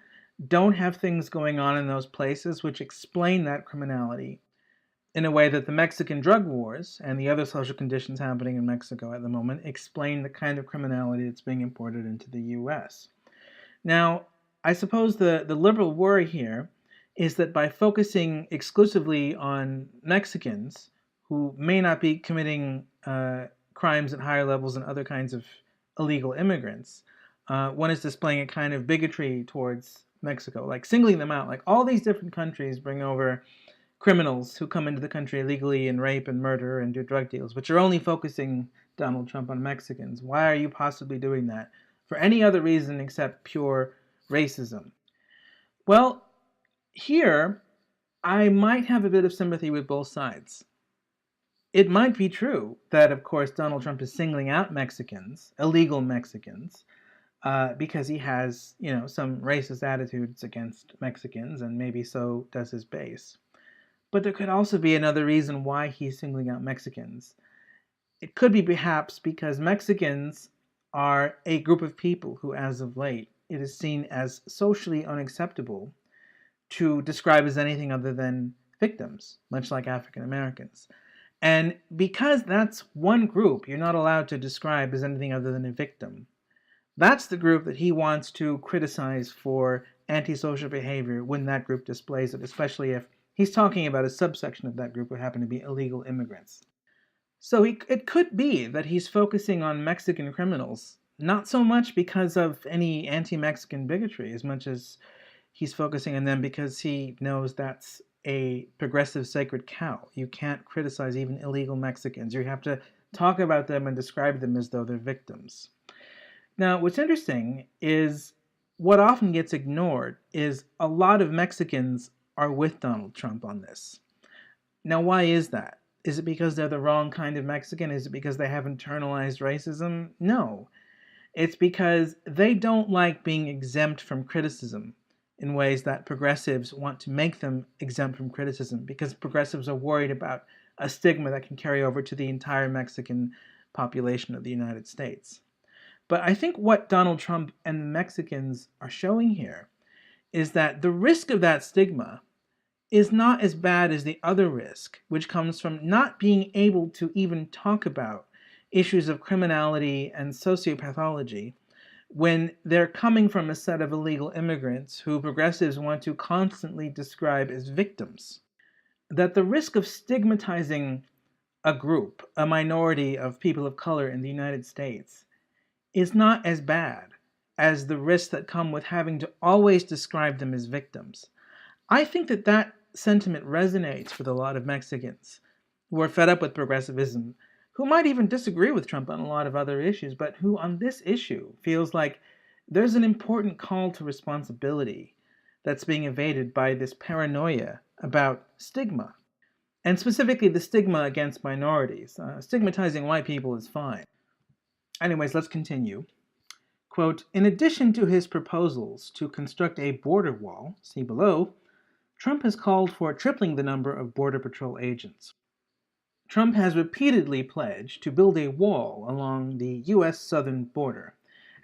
don't have things going on in those places which explain that criminality in a way that the Mexican drug wars and the other social conditions happening in Mexico at the moment explain the kind of criminality that's being imported into the U.S. Now, I suppose the liberal worry here is that by focusing exclusively on Mexicans who may not be committing crimes at higher levels than other kinds of illegal immigrants, one is displaying a kind of bigotry towards Mexico, like singling them out. Like all these different countries bring over criminals who come into the country illegally and rape and murder and do drug deals, but you're only focusing, Donald Trump, on Mexicans. Why are you possibly doing that for any other reason except pure racism? Well, here, I might have a bit of sympathy with both sides. It might be true that, of course, Donald Trump is singling out Mexicans, illegal Mexicans, because he has, some racist attitudes against Mexicans, and maybe so does his base. But there could also be another reason why he's singling out Mexicans. It could be perhaps because Mexicans are a group of people who, as of late, it is seen as socially unacceptable to describe as anything other than victims, much like African Americans. And because that's one group you're not allowed to describe as anything other than a victim, that's the group that he wants to criticize for antisocial behavior when that group displays it, especially if he's talking about a subsection of that group who happen to be illegal immigrants. So it could be that he's focusing on Mexican criminals, not so much because of any anti-Mexican bigotry, as much as he's focusing on them because he knows that's a progressive sacred cow. You can't criticize even illegal Mexicans. You have to talk about them and describe them as though they're victims. Now, what's interesting is what often gets ignored is a lot of Mexicans are with Donald Trump on this. Now, why is that? Is it because they're the wrong kind of Mexican? Is it because they have internalized racism? No. It's because they don't like being exempt from criticism in ways that progressives want to make them exempt from criticism, because progressives are worried about a stigma that can carry over to the entire Mexican population of the United States. But I think what Donald Trump and the Mexicans are showing here is that the risk of that stigma is not as bad as the other risk, which comes from not being able to even talk about issues of criminality and sociopathology when they're coming from a set of illegal immigrants who progressives want to constantly describe as victims. That the risk of stigmatizing a group, a minority of people of color in the United States, is not as bad as the risks that come with having to always describe them as victims. I think that sentiment resonates with a lot of Mexicans who are fed up with progressivism, who might even disagree with Trump on a lot of other issues, but who on this issue feels like there's an important call to responsibility that's being evaded by this paranoia about stigma, and specifically the stigma against minorities. Stigmatizing white people is fine. Anyways, let's continue. Quote, in addition to his proposals to construct a border wall, see below, Trump has called for tripling the number of Border Patrol agents. Trump has repeatedly pledged to build a wall along the U.S. southern border,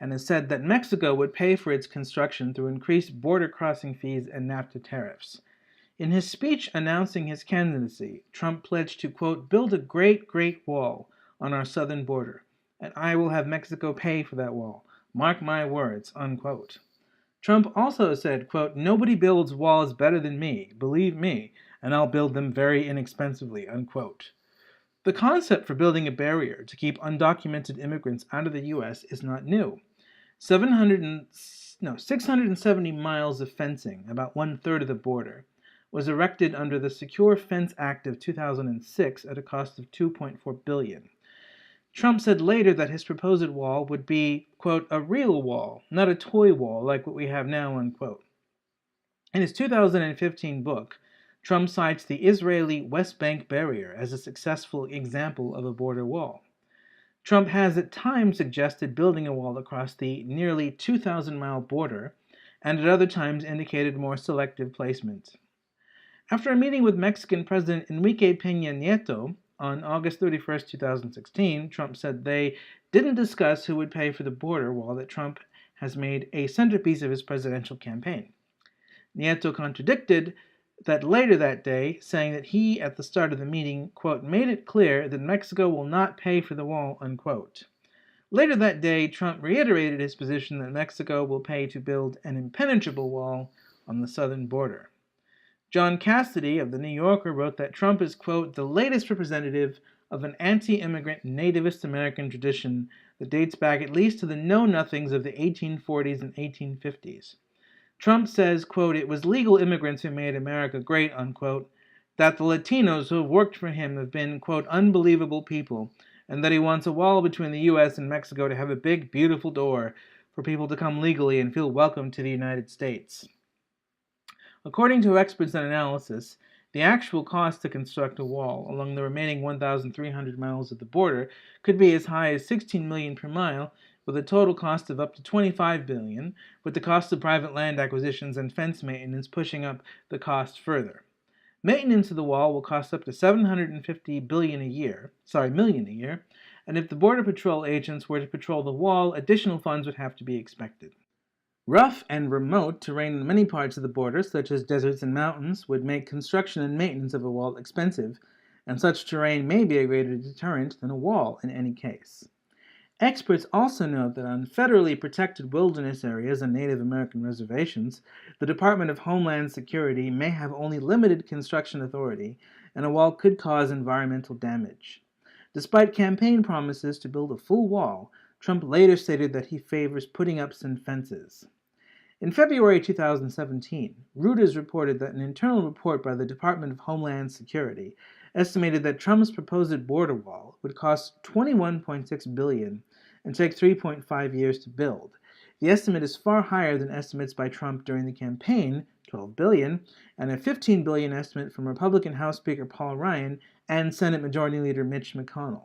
and has said that Mexico would pay for its construction through increased border crossing fees and NAFTA tariffs. In his speech announcing his candidacy, Trump pledged to, quote, build a great, great wall on our southern border, and I will have Mexico pay for that wall. Mark my words, unquote. Trump also said, quote, nobody builds walls better than me, believe me, and I'll build them very inexpensively, unquote. The concept for building a barrier to keep undocumented immigrants out of the U.S. is not new. 670 miles of fencing, about one-third of the border, was erected under the Secure Fence Act of 2006 at a cost of $2.4 billion. Trump said later that his proposed wall would be, quote, a real wall, not a toy wall like what we have now, unquote. In his 2015 book, Trump cites the Israeli West Bank barrier as a successful example of a border wall. Trump has at times suggested building a wall across the nearly 2,000-mile border, and at other times indicated more selective placement. After a meeting with Mexican President Enrique Peña Nieto on August 31, 2016, Trump said they didn't discuss who would pay for the border wall that Trump has made a centerpiece of his presidential campaign. Nieto contradicted that later that day, saying that he, at the start of the meeting, quote, made it clear that Mexico will not pay for the wall, unquote. Later that day, Trump reiterated his position that Mexico will pay to build an impenetrable wall on the southern border. John Cassidy of The New Yorker wrote that Trump is, quote, the latest representative of an anti-immigrant nativist American tradition that dates back at least to the know-nothings of the 1840s and 1850s. Trump says, quote, it was legal immigrants who made America great, unquote, that the Latinos who have worked for him have been, quote, unbelievable people, and that he wants a wall between the U.S. and Mexico to have a big, beautiful door for people to come legally and feel welcome to the United States. According to experts and analysis, the actual cost to construct a wall along the remaining 1,300 miles of the border could be as high as $16 million per mile, with a total cost of up to $25 billion, with the cost of private land acquisitions and fence maintenance pushing up the cost further. Maintenance of the wall will cost up to $750 million a year, and if the Border Patrol agents were to patrol the wall, additional funds would have to be expected. Rough and remote terrain in many parts of the border, such as deserts and mountains, would make construction and maintenance of a wall expensive, and such terrain may be a greater deterrent than a wall in any case. Experts also note that on federally protected wilderness areas and Native American reservations, the Department of Homeland Security may have only limited construction authority, and a wall could cause environmental damage. Despite campaign promises to build a full wall, Trump later stated that he favors putting up some fences. In February 2017, Reuters reported that an internal report by the Department of Homeland Security estimated that Trump's proposed border wall would cost $21.6 billion and take 3.5 years to build. The estimate is far higher than estimates by Trump during the campaign, $12 billion, and a $15 billion estimate from Republican House Speaker Paul Ryan and Senate Majority Leader Mitch McConnell.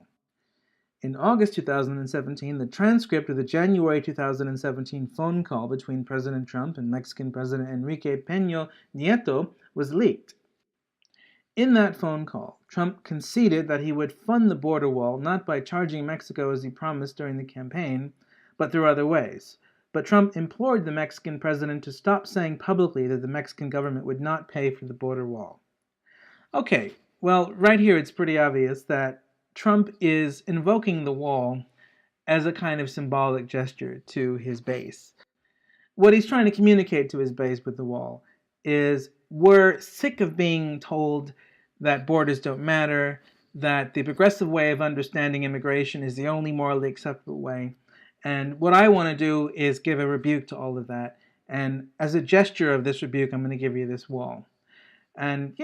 In August 2017, the transcript of the January 2017 phone call between President Trump and Mexican President Enrique Peña Nieto was leaked. In that phone call, Trump conceded that he would fund the border wall not by charging Mexico as he promised during the campaign, but through other ways. But Trump implored the Mexican president to stop saying publicly that the Mexican government would not pay for the border wall. Okay, well, right here it's pretty obvious that Trump is invoking the wall as a kind of symbolic gesture to his base. What he's trying to communicate to his base with the wall is we're sick of being told that borders don't matter, that the progressive way of understanding immigration is the only morally acceptable way. And what I want to do is give a rebuke to all of that. And as a gesture of this rebuke, I'm going to give you this wall. And,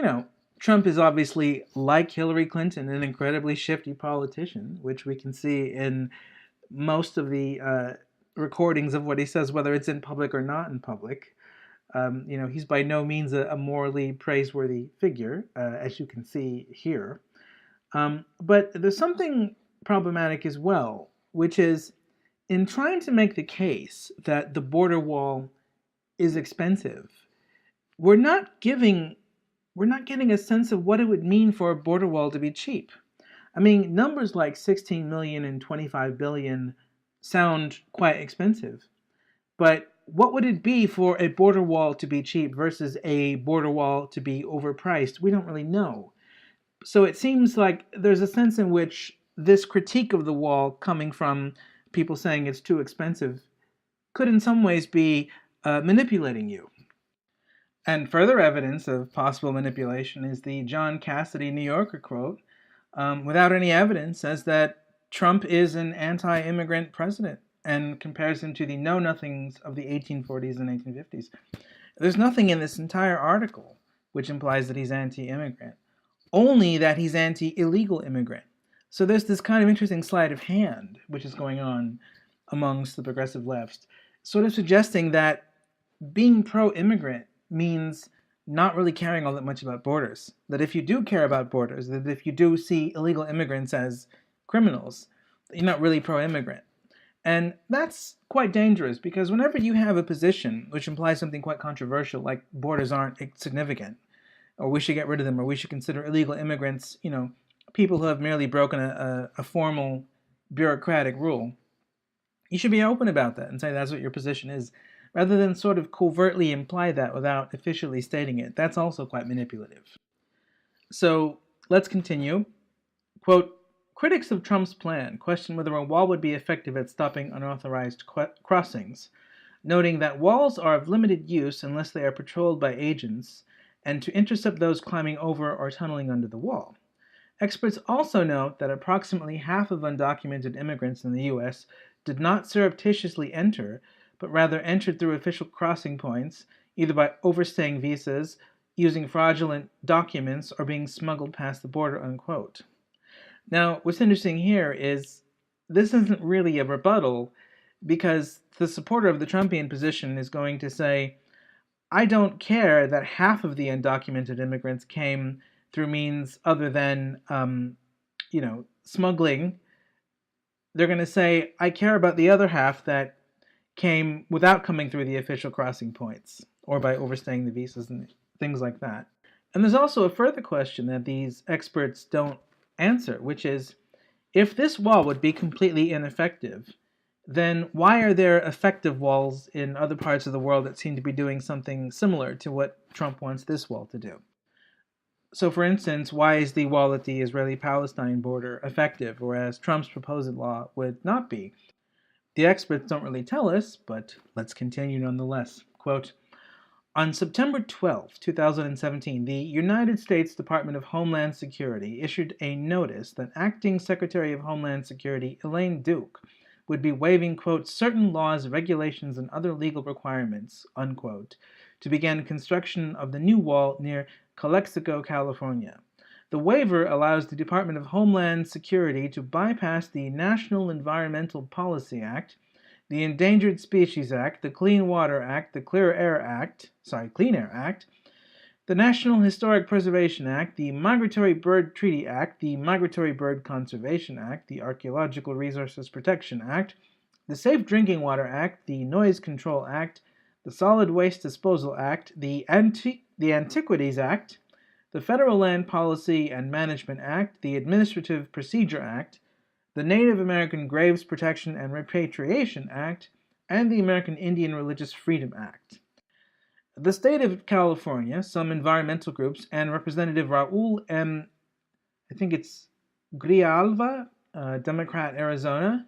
Trump is obviously, like Hillary Clinton, an incredibly shifty politician, which we can see in most of the recordings of what he says, whether it's in public or not in public. He's by no means a morally praiseworthy figure, as you can see here. But there's something problematic as well, which is in trying to make the case that the border wall is expensive, we're not getting a sense of what it would mean for a border wall to be cheap. I mean, numbers like 16 million and 25 billion sound quite expensive. But what would it be for a border wall to be cheap versus a border wall to be overpriced? We don't really know. So it seems like there's a sense in which this critique of the wall coming from people saying it's too expensive could in some ways be manipulating you. And further evidence of possible manipulation is the John Cassidy New Yorker quote, without any evidence, says that Trump is an anti-immigrant president and compares him to the know-nothings of the 1840s and 1850s. There's nothing in this entire article which implies that he's anti-immigrant, only that he's anti-illegal immigrant. So there's this kind of interesting sleight of hand which is going on amongst the progressive left, sort of suggesting that being pro-immigrant means not really caring all that much about borders. That if you do care about borders, that if you do see illegal immigrants as criminals, you're not really pro-immigrant. And that's quite dangerous because whenever you have a position which implies something quite controversial, like borders aren't significant, or we should get rid of them, or we should consider illegal immigrants, people who have merely broken a formal bureaucratic rule, you should be open about that and say that's what your position is, rather than sort of covertly imply that without officially stating it. That's also quite manipulative. So let's continue. Quote, critics of Trump's plan question whether a wall would be effective at stopping unauthorized crossings, noting that walls are of limited use unless they are patrolled by agents and to intercept those climbing over or tunneling under the wall. Experts also note that approximately half of undocumented immigrants in the U.S. did not surreptitiously enter, but rather entered through official crossing points, either by overstaying visas, using fraudulent documents, or being smuggled past the border, unquote. Now, what's interesting here is this isn't really a rebuttal because the supporter of the Trumpian position is going to say, I don't care that half of the undocumented immigrants came through means other than, smuggling. They're going to say, I care about the other half that came without coming through the official crossing points or by overstaying the visas and things like that. And there's also a further question that these experts don't answer, which is, if this wall would be completely ineffective, then why are there effective walls in other parts of the world that seem to be doing something similar to what Trump wants this wall to do? So, for instance, why is the wall at the Israeli-Palestine border effective, whereas Trump's proposed law would not be? The experts don't really tell us, but let's continue nonetheless. Quote, On September 12, 2017, the United States Department of Homeland Security issued a notice that Acting Secretary of Homeland Security Elaine Duke would be waiving, quote, certain laws, regulations, and other legal requirements, unquote, to begin construction of the new wall near Calexico, California. The waiver allows the Department of Homeland Security to bypass the National Environmental Policy Act, the Endangered Species Act, the Clean Water Act, the Clean Air Act, the National Historic Preservation Act, the Migratory Bird Treaty Act, the Migratory Bird Conservation Act, the Archaeological Resources Protection Act, the Safe Drinking Water Act, the Noise Control Act, the Solid Waste Disposal Act, the Antiquities Act, the Federal Land Policy and Management Act, the Administrative Procedure Act, the Native American Graves Protection and Repatriation Act, and the American Indian Religious Freedom Act. The state of California, some environmental groups, and Representative Raul M. Grijalva, Democrat, Arizona,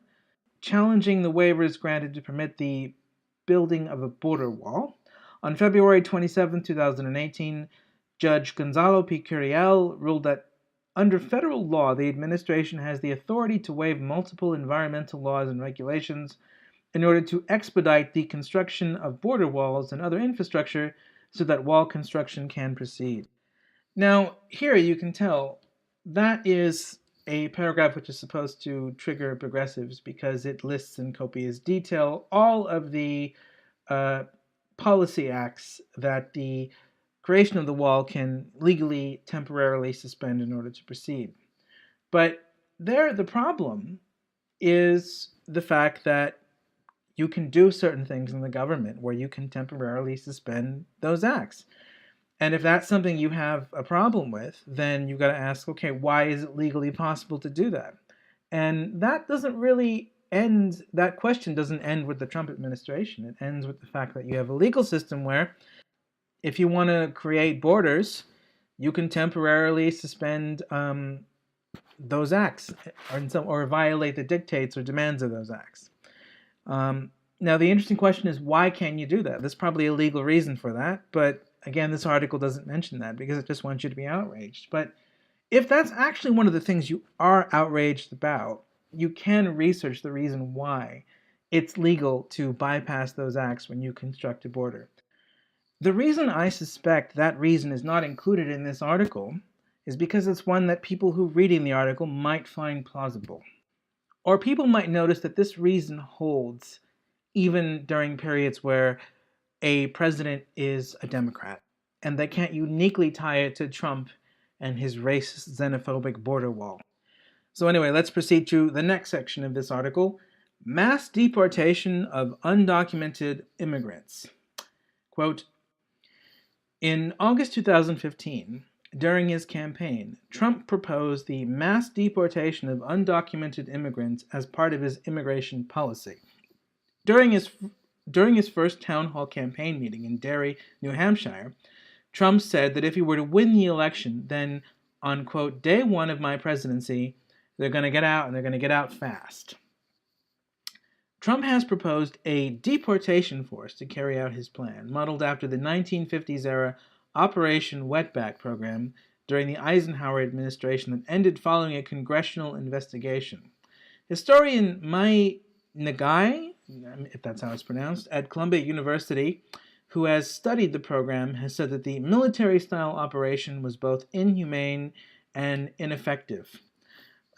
challenging the waivers granted to permit the building of a border wall. On February 27, 2018, Judge Gonzalo P. Curiel ruled that under federal law, the administration has the authority to waive multiple environmental laws and regulations in order to expedite the construction of border walls and other infrastructure so that wall construction can proceed. Now, here you can tell that is a paragraph which is supposed to trigger progressives because it lists in copious detail all of the policy acts that the creation of the wall can legally temporarily suspend in order to proceed. But there, the problem is the fact that you can do certain things in the government where you can temporarily suspend those acts. And if that's something you have a problem with, then you've got to ask, okay, why is it legally possible to do that? And that question doesn't end with the Trump administration. It ends with the fact that you have a legal system where if you want to create borders, you can temporarily suspend those acts or violate the dictates or demands of those acts. Now, the interesting question is, why can you do that? There's probably a legal reason for that, but again, this article doesn't mention that because it just wants you to be outraged. But if that's actually one of the things you are outraged about, you can research the reason why it's legal to bypass those acts when you construct a border. The reason I suspect that reason is not included in this article is because it's one that people who reading the article might find plausible. Or people might notice that this reason holds even during periods where a president is a Democrat, and they can't uniquely tie it to Trump and his racist, xenophobic border wall. So anyway, let's proceed to the next section of this article, mass deportation of undocumented immigrants. Quote, in August 2015, during his campaign, Trump proposed the mass deportation of undocumented immigrants as part of his immigration policy. During his first town hall campaign meeting in Derry, New Hampshire, Trump said that if he were to win the election, then on, quote, day one of my presidency, they're going to get out and they're going to get out fast. Trump has proposed a deportation force to carry out his plan, modeled after the 1950s-era Operation Wetback program during the Eisenhower administration that ended following a congressional investigation. Historian Mai Nagai, if that's how it's pronounced, at Columbia University, who has studied the program, has said that the military-style operation was both inhumane and ineffective.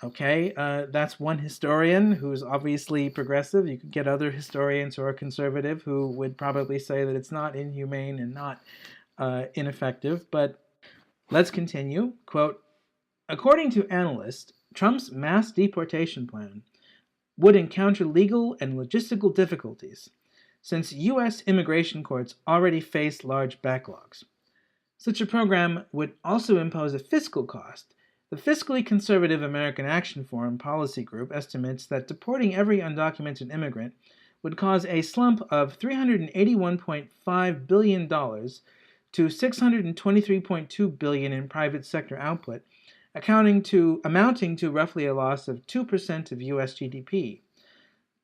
Okay, that's one historian who's obviously progressive. You could get other historians who are conservative who would probably say that it's not inhumane and not ineffective. But let's continue. Quote, according to analysts, Trump's mass deportation plan would encounter legal and logistical difficulties since U.S. immigration courts already face large backlogs. Such a program would also impose a fiscal cost. The fiscally conservative American Action Forum policy group estimates that deporting every undocumented immigrant would cause a slump of $381.5 billion to $623.2 billion in private sector output, amounting to roughly a loss of 2% of U.S. GDP.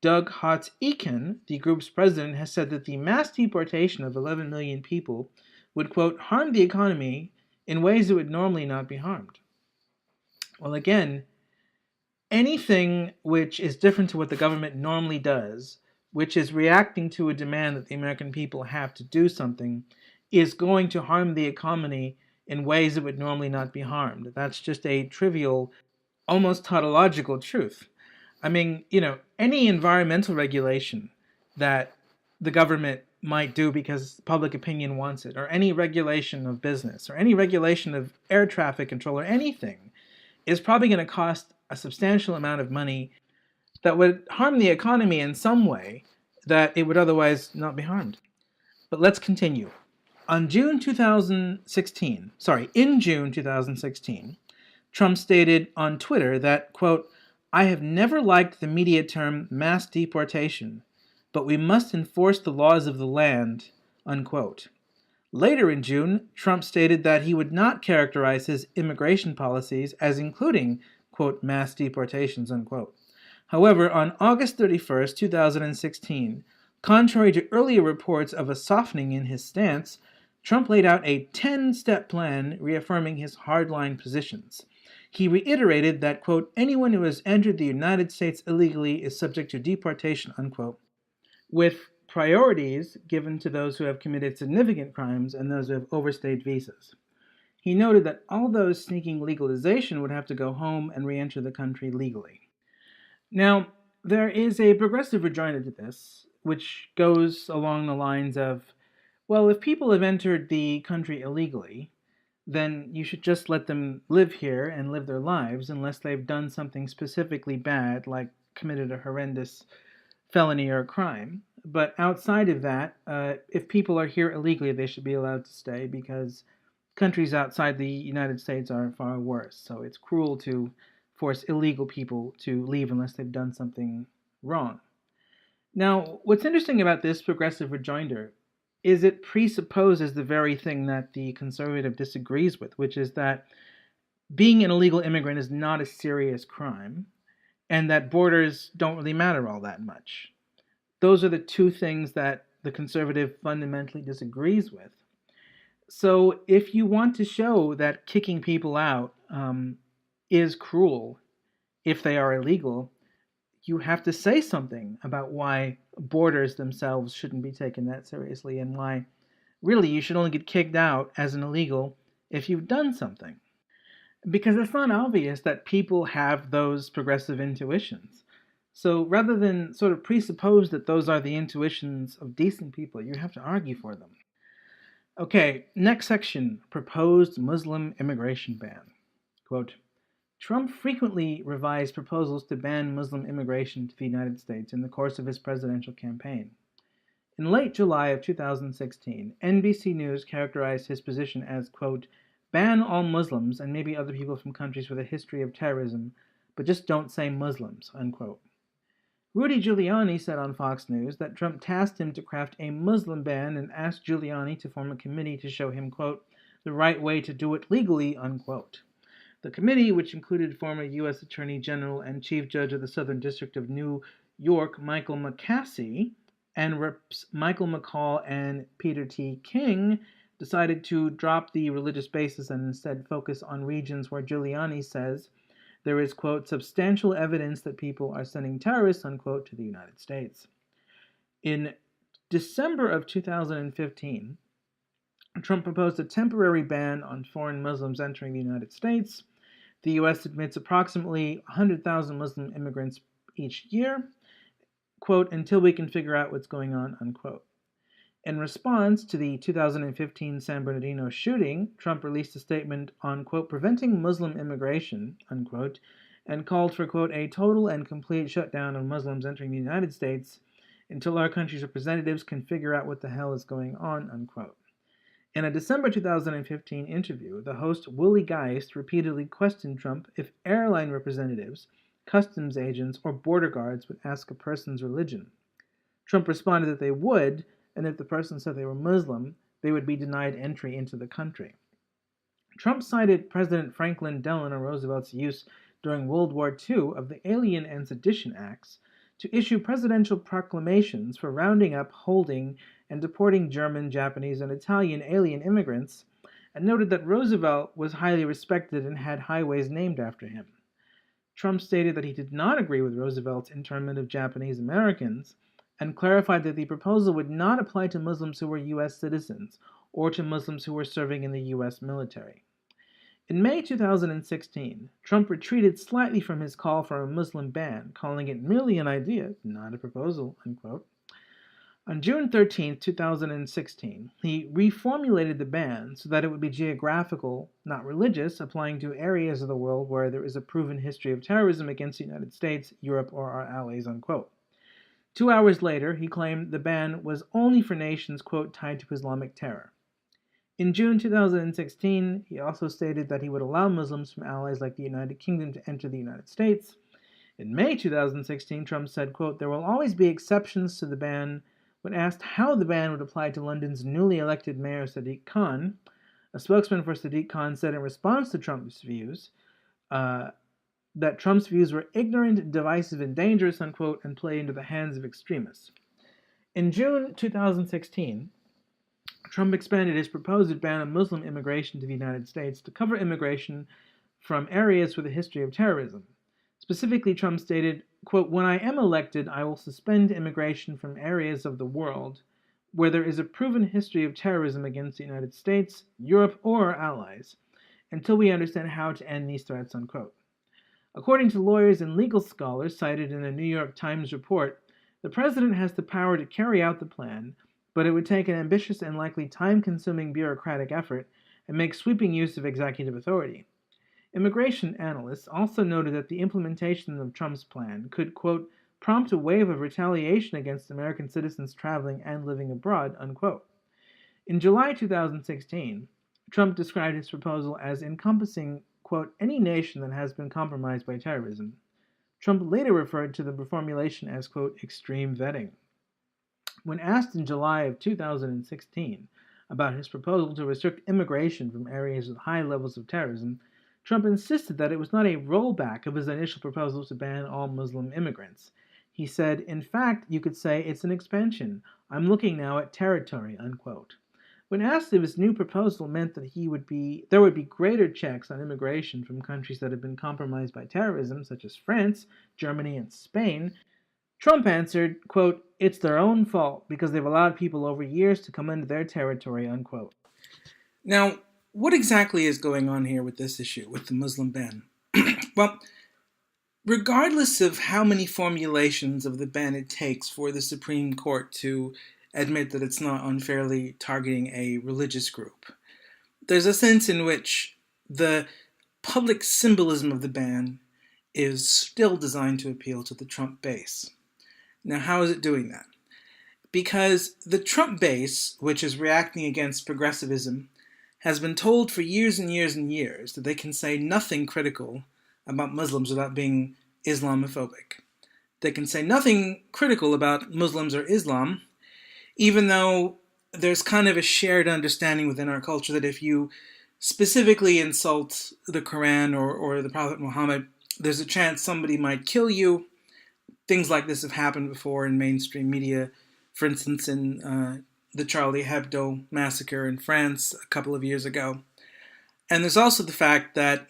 Doug Hotz-Eakin, the group's president, has said that the mass deportation of 11 million people would, quote, harm the economy in ways it would normally not be harmed. Well, again, anything which is different to what the government normally does, which is reacting to a demand that the American people have to do something, is going to harm the economy in ways it would normally not be harmed. That's just a trivial, almost tautological truth. I mean, any environmental regulation that the government might do because public opinion wants it, or any regulation of business, or any regulation of air traffic control, or anything, is probably going to cost a substantial amount of money that would harm the economy in some way that it would otherwise not be harmed. But let's continue. In June 2016, Trump stated on Twitter that, quote, I have never liked the media term mass deportation, but we must enforce the laws of the land, unquote. Later in June, Trump stated that he would not characterize his immigration policies as including, quote, mass deportations, unquote. However, on August 31st, 2016, contrary to earlier reports of a softening in his stance, Trump laid out a 10-step plan reaffirming his hardline positions. He reiterated that, quote, anyone who has entered the United States illegally is subject to deportation, unquote, with priorities given to those who have committed significant crimes and those who have overstayed visas. He noted that all those seeking legalization would have to go home and re-enter the country legally. Now, there is a progressive rejoinder to this, which goes along the lines of, well, if people have entered the country illegally, then you should just let them live here and live their lives unless they've done something specifically bad, like committed a horrendous felony or crime. But outside of that, if people are here illegally, they should be allowed to stay because countries outside the United States are far worse. So it's cruel to force illegal people to leave unless they've done something wrong. Now, what's interesting about this progressive rejoinder is it presupposes the very thing that the conservative disagrees with, which is that being an illegal immigrant is not a serious crime, and that borders don't really matter all that much. Those are the two things that the conservative fundamentally disagrees with. So if you want to show that kicking people out is cruel if they are illegal, you have to say something about why borders themselves shouldn't be taken that seriously and why really you should only get kicked out as an illegal if you've done something. Because it's not obvious that people have those progressive intuitions. So rather than sort of presuppose that those are the intuitions of decent people, you have to argue for them. Okay, next section, proposed Muslim immigration ban. Quote, Trump frequently revised proposals to ban Muslim immigration to the United States in the course of his presidential campaign. In late July of 2016, NBC News characterized his position as, quote, ban all Muslims and maybe other people from countries with a history of terrorism, but just don't say Muslims, unquote. Rudy Giuliani said on Fox News that Trump tasked him to craft a Muslim ban and asked Giuliani to form a committee to show him, quote, the right way to do it legally, unquote. The committee, which included former U.S. Attorney General and Chief Judge of the Southern District of New York, Michael McCasey, and Reps. Michael McCall and Peter T. King, decided to drop the religious basis and instead focus on regions where Giuliani says there is, quote, substantial evidence that people are sending terrorists, unquote, to the United States. In December of 2015, Trump proposed a temporary ban on foreign Muslims entering the United States. The U.S. admits approximately 100,000 Muslim immigrants each year, quote, until we can figure out what's going on, unquote. In response to the 2015 San Bernardino shooting, Trump released a statement on, quote, preventing Muslim immigration, unquote, and called for, quote, a total and complete shutdown of Muslims entering the United States until our country's representatives can figure out what the hell is going on, unquote. In a December 2015 interview, the host Willie Geist repeatedly questioned Trump if airline representatives, customs agents, or border guards would ask a person's religion. Trump responded that they would, and if the person said they were Muslim, they would be denied entry into the country. Trump cited President Franklin Delano Roosevelt's use during World War II of the Alien and Sedition Acts to issue presidential proclamations for rounding up, holding, and deporting German, Japanese, and Italian alien immigrants, and noted that Roosevelt was highly respected and had highways named after him. Trump stated that he did not agree with Roosevelt's internment of Japanese Americans, and clarified that the proposal would not apply to Muslims who were U.S. citizens or to Muslims who were serving in the U.S. military. In May 2016, Trump retreated slightly from his call for a Muslim ban, calling it merely an idea, not a proposal, unquote. On June 13, 2016, he reformulated the ban so that it would be geographical, not religious, applying to areas of the world where there is a proven history of terrorism against the United States, Europe, or our allies, unquote. 2 hours later, he claimed the ban was only for nations, quote, tied to Islamic terror. In June 2016, he also stated that he would allow Muslims from allies like the United Kingdom to enter the United States. In May 2016, Trump said, quote, there will always be exceptions to the ban. When asked how the ban would apply to London's newly elected mayor Sadiq Khan, a spokesman for Sadiq Khan said in response to Trump's views that Trump's views were ignorant, divisive, and dangerous, unquote, and play into the hands of extremists. In June 2016, Trump expanded his proposed ban on Muslim immigration to the United States to cover immigration from areas with a history of terrorism. Specifically, Trump stated, quote, when I am elected, I will suspend immigration from areas of the world where there is a proven history of terrorism against the United States, Europe, or our allies, until we understand how to end these threats, unquote. According to lawyers and legal scholars cited in a New York Times report, the president has the power to carry out the plan, but it would take an ambitious and likely time-consuming bureaucratic effort and make sweeping use of executive authority. Immigration analysts also noted that the implementation of Trump's plan could, quote, prompt a wave of retaliation against American citizens traveling and living abroad, unquote. In July 2016, Trump described his proposal as encompassing, quote, any nation that has been compromised by terrorism. Trump later referred to the reformulation as, quote, extreme vetting. When asked in July of 2016 about his proposal to restrict immigration from areas with high levels of terrorism, Trump insisted that it was not a rollback of his initial proposal to ban all Muslim immigrants. He said, in fact, you could say it's an expansion. I'm looking now at territory, unquote. When asked if his new proposal meant that there would be greater checks on immigration from countries that have been compromised by terrorism, such as France, Germany, and Spain, Trump answered, quote, it's their own fault because they've allowed people over years to come into their territory, unquote. Now, what exactly is going on here with this issue, with the Muslim ban? Well, regardless of how many formulations of the ban it takes for the Supreme Court to admit that it's not unfairly targeting a religious group, there's a sense in which the public symbolism of the ban is still designed to appeal to the Trump base. Now, how is it doing that? Because the Trump base, which is reacting against progressivism, has been told for years and years and years that they can say nothing critical about Muslims without being Islamophobic. They can say nothing critical about Muslims or Islam, even though there's kind of a shared understanding within our culture that if you specifically insult the Quran or the Prophet Muhammad, there's a chance somebody might kill you. Things like this have happened before in mainstream media. For instance, in the Charlie Hebdo massacre in France a couple of years ago. And there's also the fact that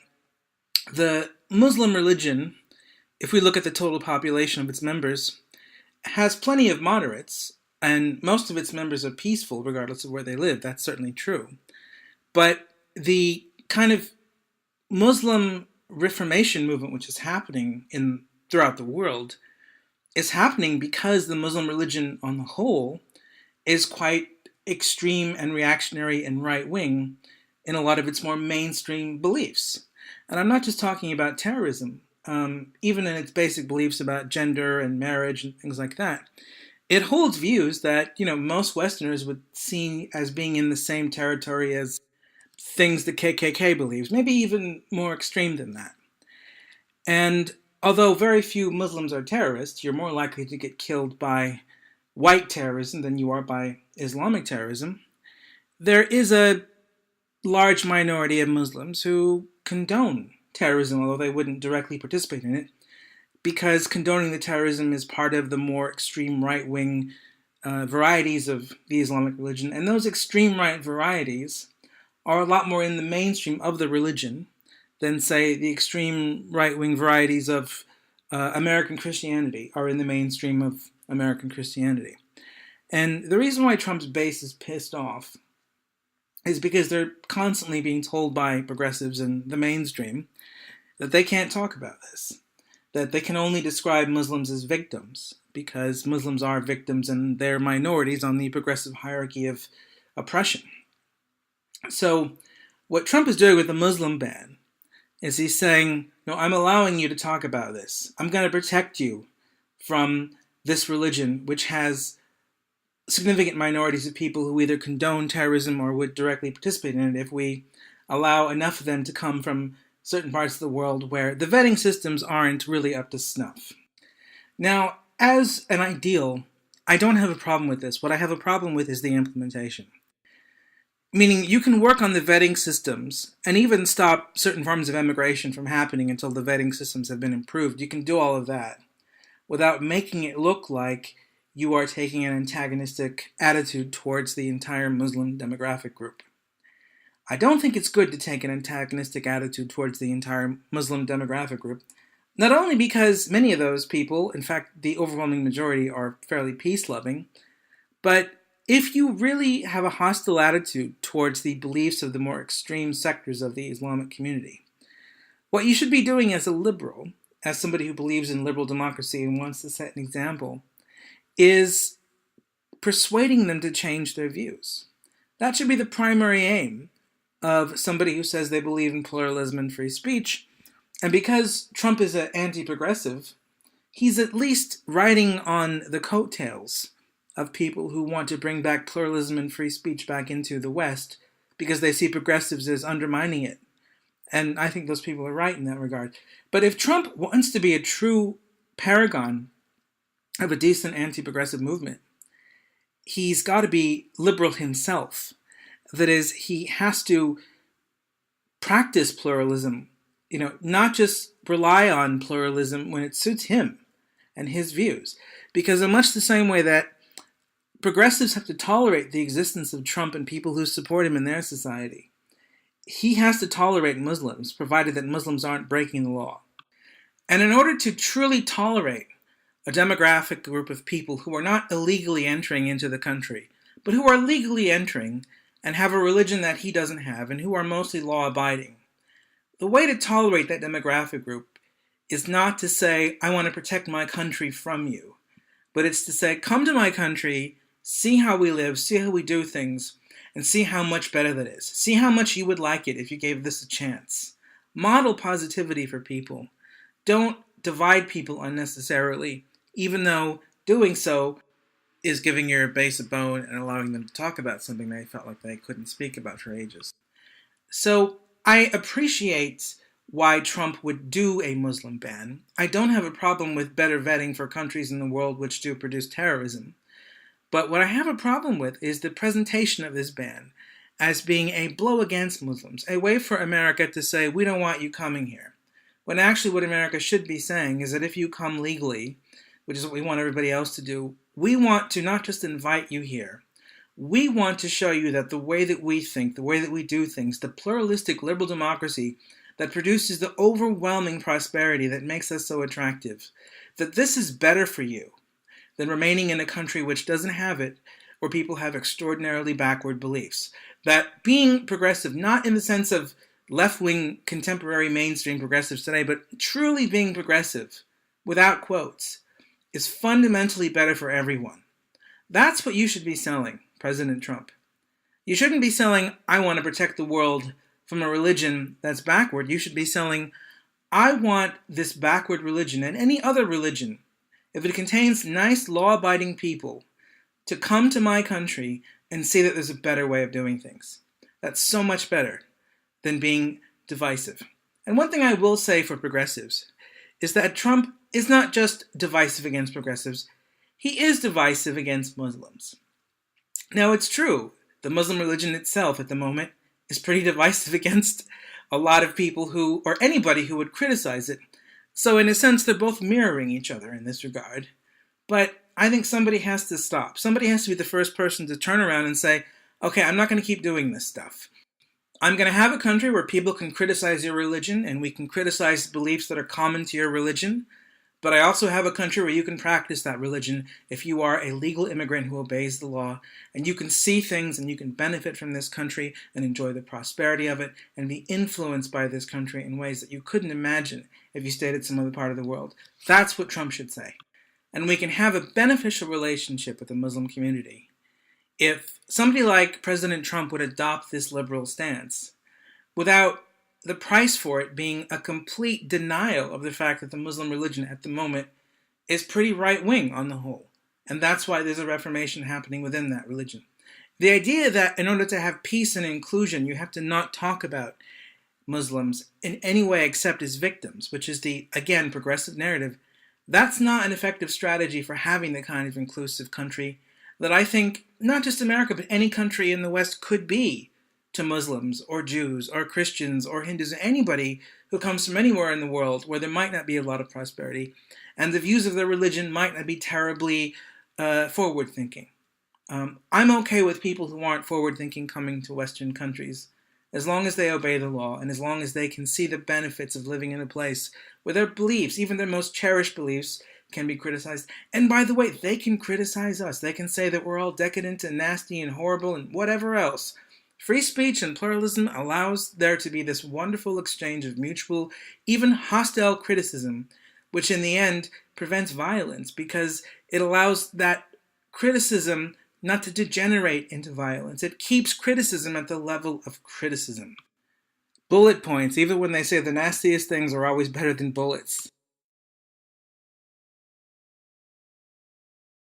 the Muslim religion, if we look at the total population of its members, has plenty of moderates, and most of its members are peaceful regardless of where they live. That's certainly true. But the kind of Muslim Reformation movement which is happening throughout the world is happening because the Muslim religion on the whole is quite extreme and reactionary and right-wing in a lot of its more mainstream beliefs. And I'm not just talking about terrorism. Even in its basic beliefs about gender and marriage and things like that, it holds views that, most Westerners would see as being in the same territory as things the KKK believes, maybe even more extreme than that. And although very few Muslims are terrorists, you're more likely to get killed by white terrorism than you are by Islamic terrorism. There is a large minority of Muslims who condone terrorism, although they wouldn't directly participate in it, because condoning the terrorism is part of the more extreme right-wing varieties of the Islamic religion. And those extreme right varieties are a lot more in the mainstream of the religion than, say, the extreme right-wing varieties of American Christianity are in the mainstream of American Christianity. And the reason why Trump's base is pissed off is because they're constantly being told by progressives in the mainstream that they can't talk about this, that they can only describe Muslims as victims, because Muslims are victims and they're minorities on the progressive hierarchy of oppression. So what Trump is doing with the Muslim ban is he's saying, no, I'm allowing you to talk about this. I'm going to protect you from this religion, which has significant minorities of people who either condone terrorism or would directly participate in it if we allow enough of them to come from certain parts of the world where the vetting systems aren't really up to snuff. Now, as an ideal, I don't have a problem with this. What I have a problem with is the implementation. Meaning you can work on the vetting systems and even stop certain forms of immigration from happening until the vetting systems have been improved. You can do all of that without making it look like you are taking an antagonistic attitude towards the entire Muslim demographic group. I don't think it's good to take an antagonistic attitude towards the entire Muslim demographic group, not only because many of those people, in fact, the overwhelming majority, are fairly peace-loving, but if you really have a hostile attitude towards the beliefs of the more extreme sectors of the Islamic community, what you should be doing as a liberal, as somebody who believes in liberal democracy and wants to set an example, is persuading them to change their views. That should be the primary aim of somebody who says they believe in pluralism and free speech. And because Trump is an anti-progressive, he's at least riding on the coattails of people who want to bring back pluralism and free speech back into the West because they see progressives as undermining it. And I think those people are right in that regard. But if Trump wants to be a true paragon of a decent anti-progressive movement, he's got to be liberal himself. That is, he has to practice pluralism, not just rely on pluralism when it suits him and his views. Because in much the same way that progressives have to tolerate the existence of Trump and people who support him in their society, he has to tolerate Muslims, provided that Muslims aren't breaking the law. And in order to truly tolerate a demographic group of people who are not illegally entering into the country, but who are legally entering and have a religion that he doesn't have and who are mostly law-abiding, the way to tolerate that demographic group is not to say, I want to protect my country from you, but it's to say, come to my country, see how we live, see how we do things, and see how much better that is. See how much you would like it if you gave this a chance. Model positivity for people. Don't divide people unnecessarily, even though doing so is giving your base a bone and allowing them to talk about something they felt like they couldn't speak about for ages. So I appreciate why Trump would do a Muslim ban. I don't have a problem with better vetting for countries in the world which do produce terrorism. But what I have a problem with is the presentation of this ban as being a blow against Muslims, a way for America to say, we don't want you coming here. When actually what America should be saying is that if you come legally, which is what we want everybody else to do, we want to not just invite you here, we want to show you that the way that we think, the way that we do things, the pluralistic liberal democracy that produces the overwhelming prosperity that makes us so attractive, that this is better for you than remaining in a country which doesn't have it, where people have extraordinarily backward beliefs. That being progressive, not in the sense of left-wing contemporary mainstream progressives today, but truly being progressive, without quotes, is fundamentally better for everyone. That's what you should be selling, President Trump. You shouldn't be selling, I want to protect the world from a religion that's backward. You should be selling, I want this backward religion and any other religion, if it contains nice law-abiding people, to come to my country and see that there's a better way of doing things. That's so much better than being divisive. And one thing I will say for progressives is that Trump is not just divisive against progressives, he is divisive against Muslims. Now, it's true, the Muslim religion itself at the moment is pretty divisive against a lot of people who, or anybody who would criticize it. So in a sense, they're both mirroring each other in this regard. But I think somebody has to stop. Somebody has to be the first person to turn around and say, okay, I'm not going to keep doing this stuff. I'm going to have a country where people can criticize your religion and we can criticize beliefs that are common to your religion. But I also have a country where you can practice that religion if you are a legal immigrant who obeys the law, and you can see things and you can benefit from this country and enjoy the prosperity of it and be influenced by this country in ways that you couldn't imagine if you stayed at some other part of the world. That's what Trump should say. And we can have a beneficial relationship with the Muslim community if somebody like President Trump would adopt this liberal stance without the price for it being a complete denial of the fact that the Muslim religion at the moment is pretty right-wing on the whole. And that's why there's a reformation happening within that religion. The idea that in order to have peace and inclusion, you have to not talk about Muslims in any way except as victims, which is the, again, progressive narrative, that's not an effective strategy for having the kind of inclusive country that I think not just America, but any country in the West could be to Muslims or Jews or Christians or Hindus, anybody who comes from anywhere in the world where there might not be a lot of prosperity and the views of their religion might not be terribly forward-thinking. I'm okay with people who aren't forward-thinking coming to Western countries as long as they obey the law and as long as they can see the benefits of living in a place where their beliefs, even their most cherished beliefs, can be criticized. And by the way, they can criticize us. They can say that we're all decadent and nasty and horrible and whatever else. Free speech and pluralism allows there to be this wonderful exchange of mutual, even hostile criticism, which in the end prevents violence because it allows that criticism not to degenerate into violence. It keeps criticism at the level of criticism. Bullet points, even when they say the nastiest things are always better than bullets.